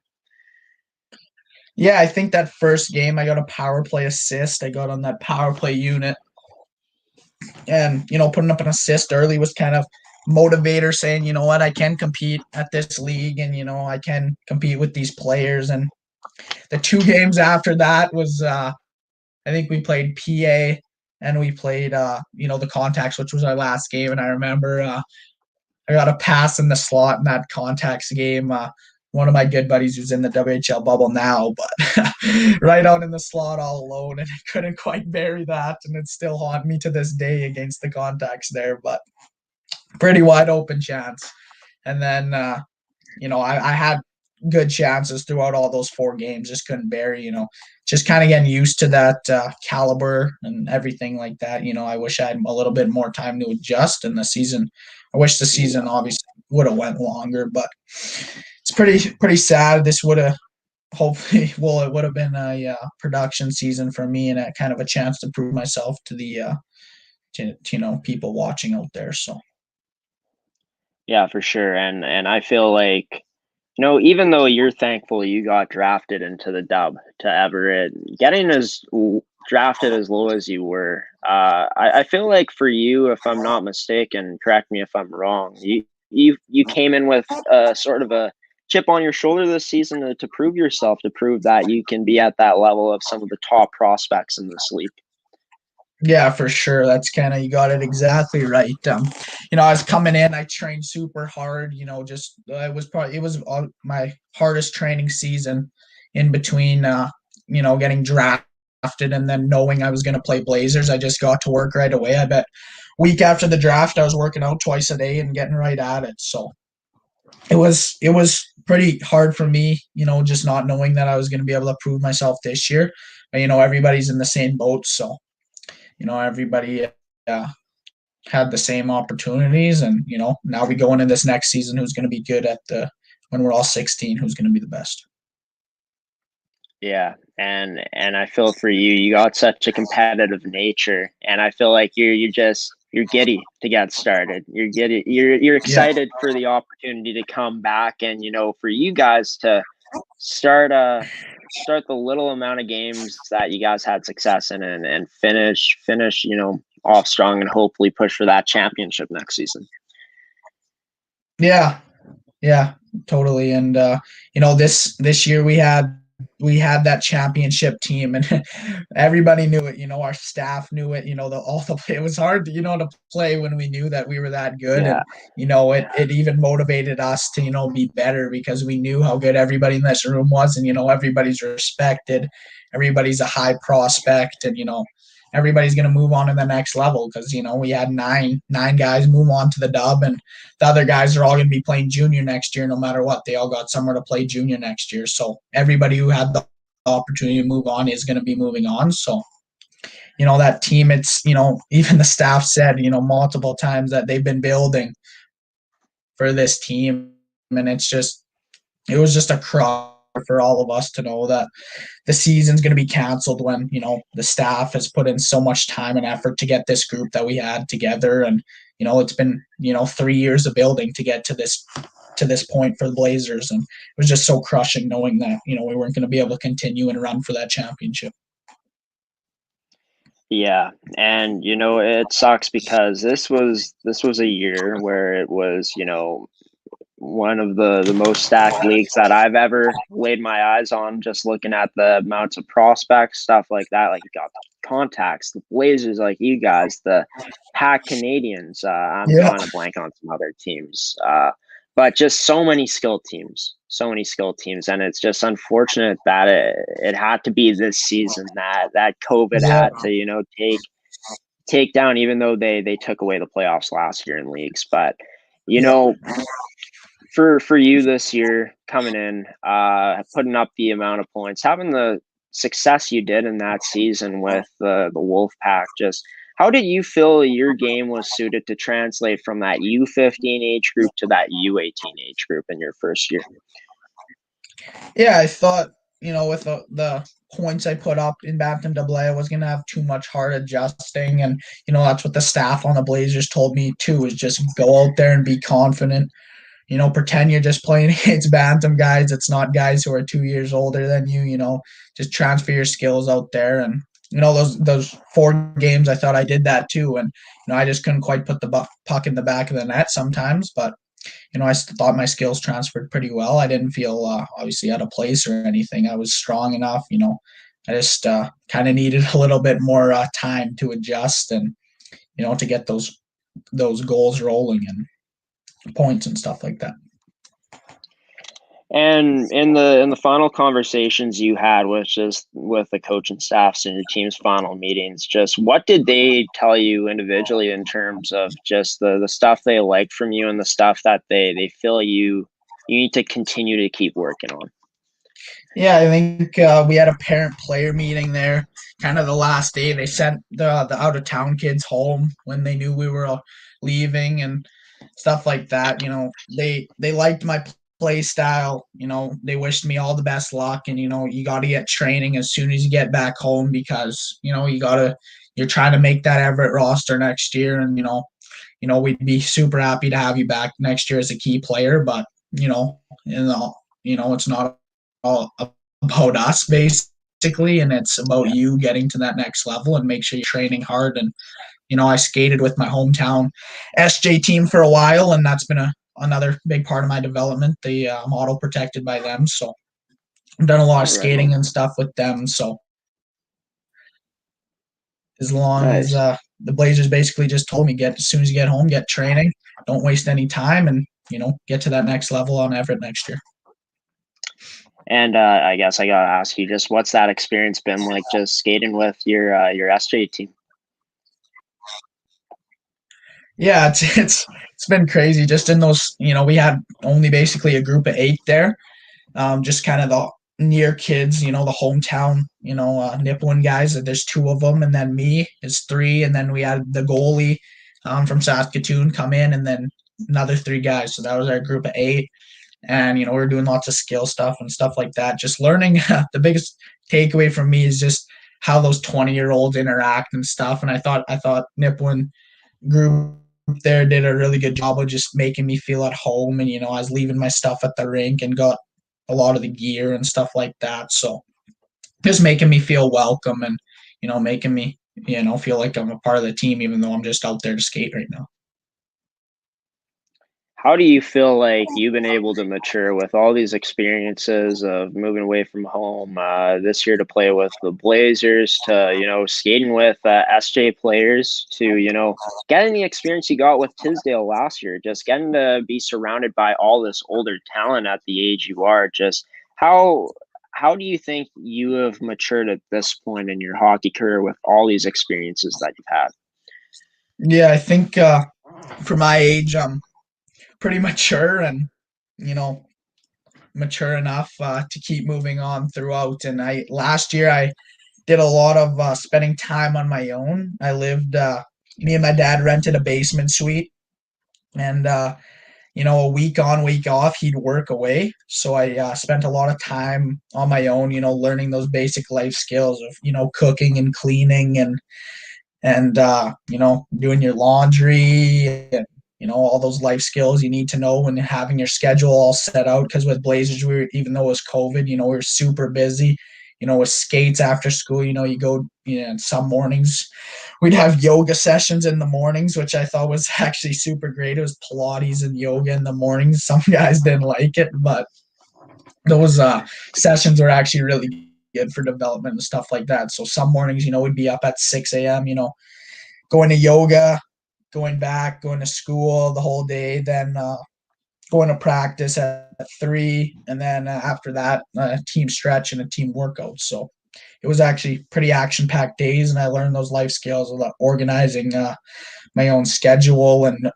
Yeah, I think that first game I got a power play assist. I got on that power play unit, and putting up an assist early was kind of motivator, saying, you know what, I can compete at this league, and I can compete with these players. And the 2 games after that was I think we played PA and we played the Contacts, which was our last game. And I remember I got a pass in the slot in that Contacts game. One of my good buddies who's in the WHL bubble now, but right out in the slot all alone, and I couldn't quite bury that, and it still haunts me to this day against the Contacts there, but pretty wide open chance. And then I had good chances throughout all those 4 games, just couldn't bury, just kind of getting used to that caliber and everything like that. I wish I had a little bit more time to adjust in the season. I wish the season obviously would have went longer, but it's pretty sad. This would have hopefully, it would have been a production season for me, and a kind of a chance to prove myself to the people watching out there. So Yeah, for sure. And I feel like, even though you're thankful you got drafted into the dub to Everett, getting drafted as low as you were, I feel like for you, if I'm not mistaken, correct me if I'm wrong, you came in with sort of a chip on your shoulder this season to prove yourself, to prove that you can be at that level of some of the top prospects in this league. Yeah, for sure. That's you got it exactly right. I was coming in, I trained super hard, it was my hardest training season in between, getting drafted and then knowing I was going to play Blazers. I just got to work right away. I bet week after the draft, I was working out twice a day and getting right at it. So it was pretty hard for me, just not knowing that I was going to be able to prove myself this year. But, everybody's in the same boat. So, everybody had the same opportunities, and now we go into this next season, who's going to be good when we're all 16, who's going to be the best. Yeah, and I feel for you, you got such a competitive nature, and I feel like you're giddy to get started. You're excited for the opportunity to come back, and for you guys to start the little amount of games that you guys had success in, and finish off strong, and hopefully push for that championship next season. Yeah, totally. And this year we had that championship team, and everybody knew it. Our staff knew it. It was hard to play when we knew that we were that good. Yeah. And it even motivated us to be better, because we knew how good everybody in this room was, and everybody's respected, everybody's a high prospect, and everybody's going to move on to the next level, because we had nine guys move on to the dub, and the other guys are all going to be playing junior next year. No matter what, they all got somewhere to play junior next year. So everybody who had the opportunity to move on is going to be moving on. So that team, it's even the staff said multiple times that they've been building for this team, and it was just a crush for all of us to know that the season's going to be canceled when the staff has put in so much time and effort to get this group that we had together. And it's been 3 years of building to get to this point for the Blazers, and it was just so crushing knowing that we weren't going to be able to continue and run for that championship. Yeah, and it sucks because this was a year where it was one of the most stacked leagues that I've ever laid my eyes on, just looking at the amounts of prospects, stuff like that. Like, you got the contacts, the Blazers, like you guys, the Pack Canadians. I'm drawing a blank on some other teams. But just so many skilled teams. And it's just unfortunate that it had to be this season that COVID had to, take down, even though they took away the playoffs last year in leagues. But, for you this year coming in, putting up the amount of points, having the success you did in that season with the Wolfpack, just how did you feel your game was suited to translate from that U15 age group to that U18 age group in your first year? Yeah, I thought, with the points I put up in Bantam AA, I was going to have too much hard adjusting. And, that's what the staff on the Blazers told me too, is just go out there and be confident. Pretend you're just playing against Bantam guys. It's not guys who are 2 years older than you, just transfer your skills out there. And, those 4 games, I thought I did that too. And, I just couldn't quite put the puck in the back of the net sometimes. But, I thought my skills transferred pretty well. I didn't feel obviously out of place or anything. I was strong enough, I just kind of needed a little bit more time to adjust and, to get those goals rolling and points and stuff like that. And in the final conversations you had with the coaching staffs and your team's final meetings, just what did they tell you individually in terms of just the stuff they liked from you and the stuff that they feel you need to continue to keep working on? Yeah, I think we had a parent-player meeting there. Kind of the last day, they sent the out-of-town kids home when they knew we were leaving and stuff like that. They liked my play style. They wished me all the best luck, and you got to get training as soon as you get back home, because you're trying to make that Everett roster next year, and we'd be super happy to have you back next year as a key player. But, it's not all about us basically, and it's about you getting to that next level and make sure you're training hard. And, I skated with my hometown SJ team for a while, and that's been another big part of my development, the model protected by them. So I've done a lot of skating and stuff with them. So as long as the Blazers basically just told me, as soon as you get home, get training, don't waste any time, and get to that next level on Everett next year. And I guess I gotta ask you, just what's that experience been like, just skating with your SJ team? Yeah, it's been crazy. Just in those, we had only basically a group of 8 there, just kind of the near kids, the hometown, Nipawin guys. There's 2 of them, and then me is 3, and then we had the goalie from Saskatoon come in, and then another 3 guys. So that was our group of 8, and we were doing lots of skill stuff and stuff like that. Just learning. The biggest takeaway from me is just how those 20-year-olds interact and stuff. And I thought Nipawin group there did a really good job of just making me feel at home. And I was leaving my stuff at the rink and got a lot of the gear and stuff like that. So just making me feel welcome and, making me, feel like I'm a part of the team, even though I'm just out there to skate right now. How do you feel like you've been able to mature with all these experiences of moving away from home this year to play with the Blazers, to, skating with SJ players, to, getting the experience you got with Tisdale last year, just getting to be surrounded by all this older talent at the age you are? Just how do you think you have matured at this point in your hockey career with all these experiences that you've had? Yeah, I think for my age, pretty mature and mature enough to keep moving on throughout. And last year I did a lot of spending time on my own. I lived me and my dad rented a basement suite, and a week on, week off, he'd work away. So I spent a lot of time on my own, learning those basic life skills of cooking and cleaning and doing your laundry and all those life skills you need to know when having your schedule all set out. Because with Blazers, even though it was COVID, we were super busy, with skates after school. You go, some mornings we'd have yoga sessions in the mornings, which I thought was actually super great. It was Pilates and yoga in the mornings. Some guys didn't like it, but those sessions were actually really good for development and stuff like that. So some mornings, we'd be up at 6 a.m., going to yoga, going to school the whole day, then going to practice at 3, and then after that, a team stretch and a team workout. So it was actually pretty action-packed days, and I learned those life skills of organizing my own schedule and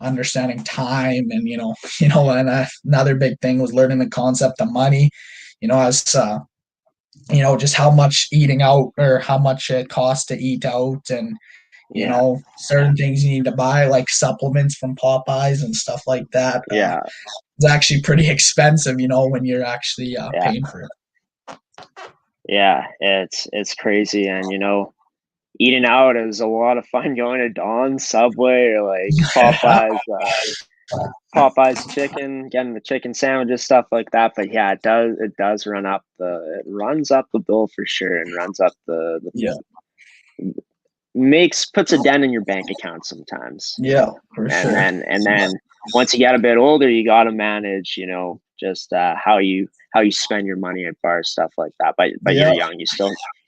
understanding time. And and another big thing was learning the concept of money. As just how much eating out, or how much it costs to eat out, and certain things you need to buy, like supplements from Popeyes and stuff like that. It's actually pretty expensive, when you're actually paying for it. Yeah, it's crazy. And, eating out is a lot of fun, going to Don's, Subway, or like Popeyes chicken, getting the chicken sandwiches, stuff like that. But yeah, it does runs up the bill for sure, and runs up the puts a dent in your bank account sometimes. Yeah, for sure. And then once you get a bit older, you got to manage, just how you spend your money at bars, stuff like that. But you're young, you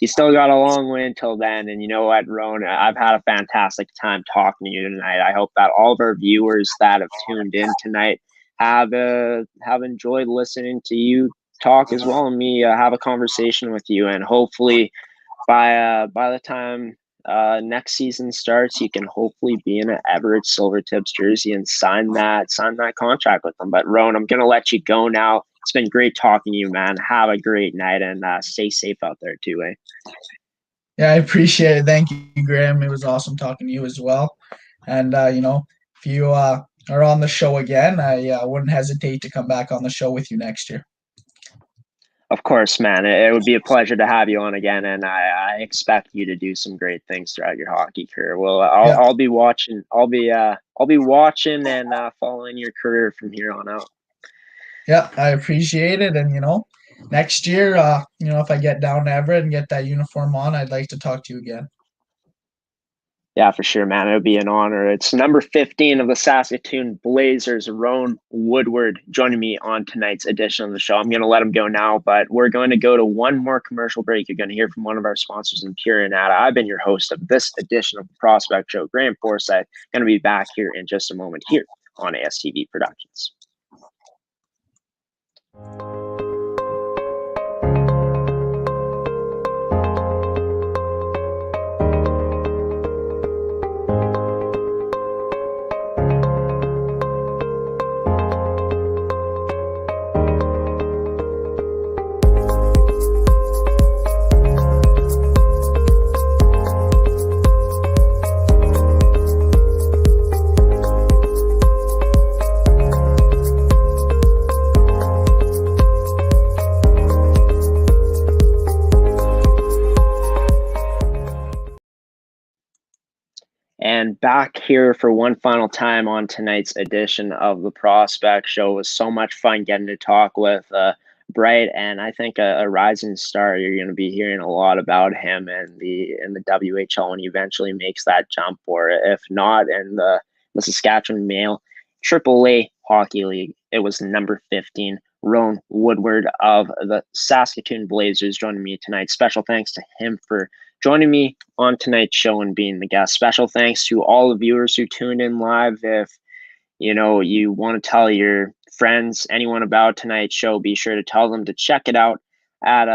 still got a long way until then. And you know what, Roan, I've had a fantastic time talking to you tonight. I hope that all of our viewers that have tuned in tonight have enjoyed listening to you talk as well, and me have a conversation with you. And hopefully by the time next season starts, you can hopefully be in an Everett Silvertips jersey and sign that contract with them. But Roan, I'm gonna let you go now. It's been great talking to you, man. Have a great night, and stay safe out there too, eh? Yeah, I appreciate it. Thank you, Graham. It was awesome talking to you as well. And if you are on the show again, I wouldn't hesitate to come back on the show with you next year. Of course, man. It would be a pleasure to have you on again, and I expect you to do some great things throughout your hockey career. Well, I'll be watching. I'll be watching and following your career from here on out. Yeah, I appreciate it, and next year, if I get down to Everett and get that uniform on, I'd like to talk to you again. Yeah, for sure, man. It would be an honor. It's number 15 of the Saskatoon Blazers, Roan Woodward, joining me on tonight's edition of the show. I'm going to let him go now, but we're going to go to one more commercial break. You're going to hear from one of our sponsors in Pure and Ada. I've been your host of this edition of the Prospect Show, Graham Forsyth. Going to be back here in just a moment here on ASTV Productions. And back here for one final time on tonight's edition of the Prospect Show. It was so much fun getting to talk with Bright, and I think a rising star. You're going to be hearing a lot about him in the WHL when he eventually makes that jump, or if not, in the Saskatchewan Male AAA Hockey League. It was number 15, Roan Woodward of the Saskatoon Blazers, joining me tonight. Special thanks to him for joining me on tonight's show and being the guest. Special thanks to all the viewers who tuned in live. If you want to tell your friends, anyone about tonight's show, be sure to tell them to check it out at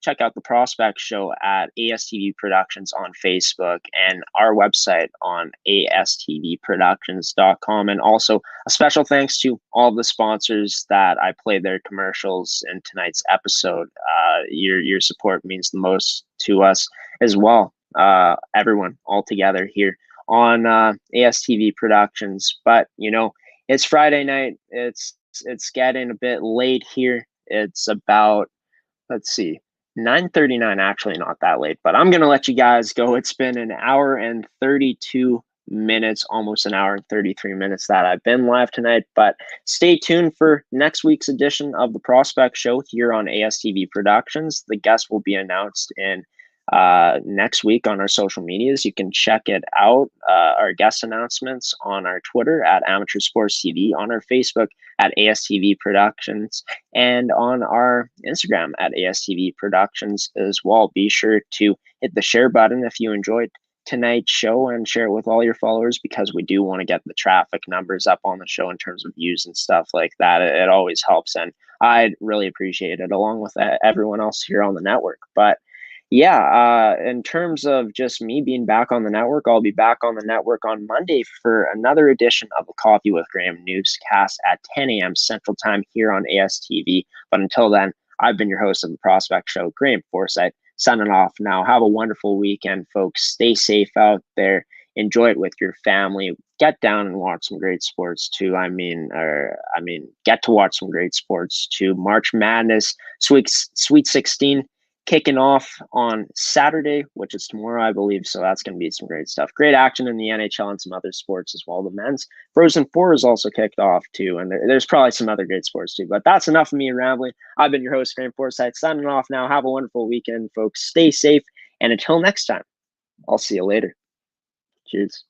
check out the Prospect Show at ASTV Productions on Facebook and our website on astvproductions.com. And also a special thanks to all the sponsors that I played their commercials in tonight's episode. Your support means the most to us as well. Everyone all together here on ASTV Productions. But it's Friday night. It's getting a bit late here. It's about, let's see, 9:39. Actually, not that late, but I'm gonna let you guys go. It's been an hour and 32 minutes, almost an hour and 33 minutes that I've been live tonight. But stay tuned for next week's edition of the Prospect Show here on ASTV Productions. The guest will be announced in next week on our social medias. You can check it out, our guest announcements on our Twitter at Amateur Sports TV, on our Facebook at ASTV Productions, and on our Instagram at ASTV Productions as well. Be sure to hit the share button if you enjoyed tonight's show and share it with all your followers, because we do want to get the traffic numbers up on the show in terms of views and stuff like that. It always helps, and I'd really appreciate it, along with everyone else here on the network. But yeah, in terms of just me being back on the network, I'll be back on the network on Monday for another edition of the Coffee with Graham newscast at 10 a.m. Central Time here on ASTV. But until then, I've been your host of the Prospect Show, Graham Forsyth, signing off now. Have a wonderful weekend, folks. Stay safe out there. Enjoy it with your family. Get down and watch some great sports too. Get to watch some great sports too. March Madness, Sweet 16. Kicking off on Saturday, which is tomorrow, I believe. So that's going to be some great stuff. Great action in the NHL and some other sports as well. The men's Frozen 4 is also kicked off too. And there's probably some other great sports too. But that's enough of me rambling. I've been your host, Graham Forsyth, signing off now. Have a wonderful weekend, folks. Stay safe. And until next time, I'll see you later. Cheers.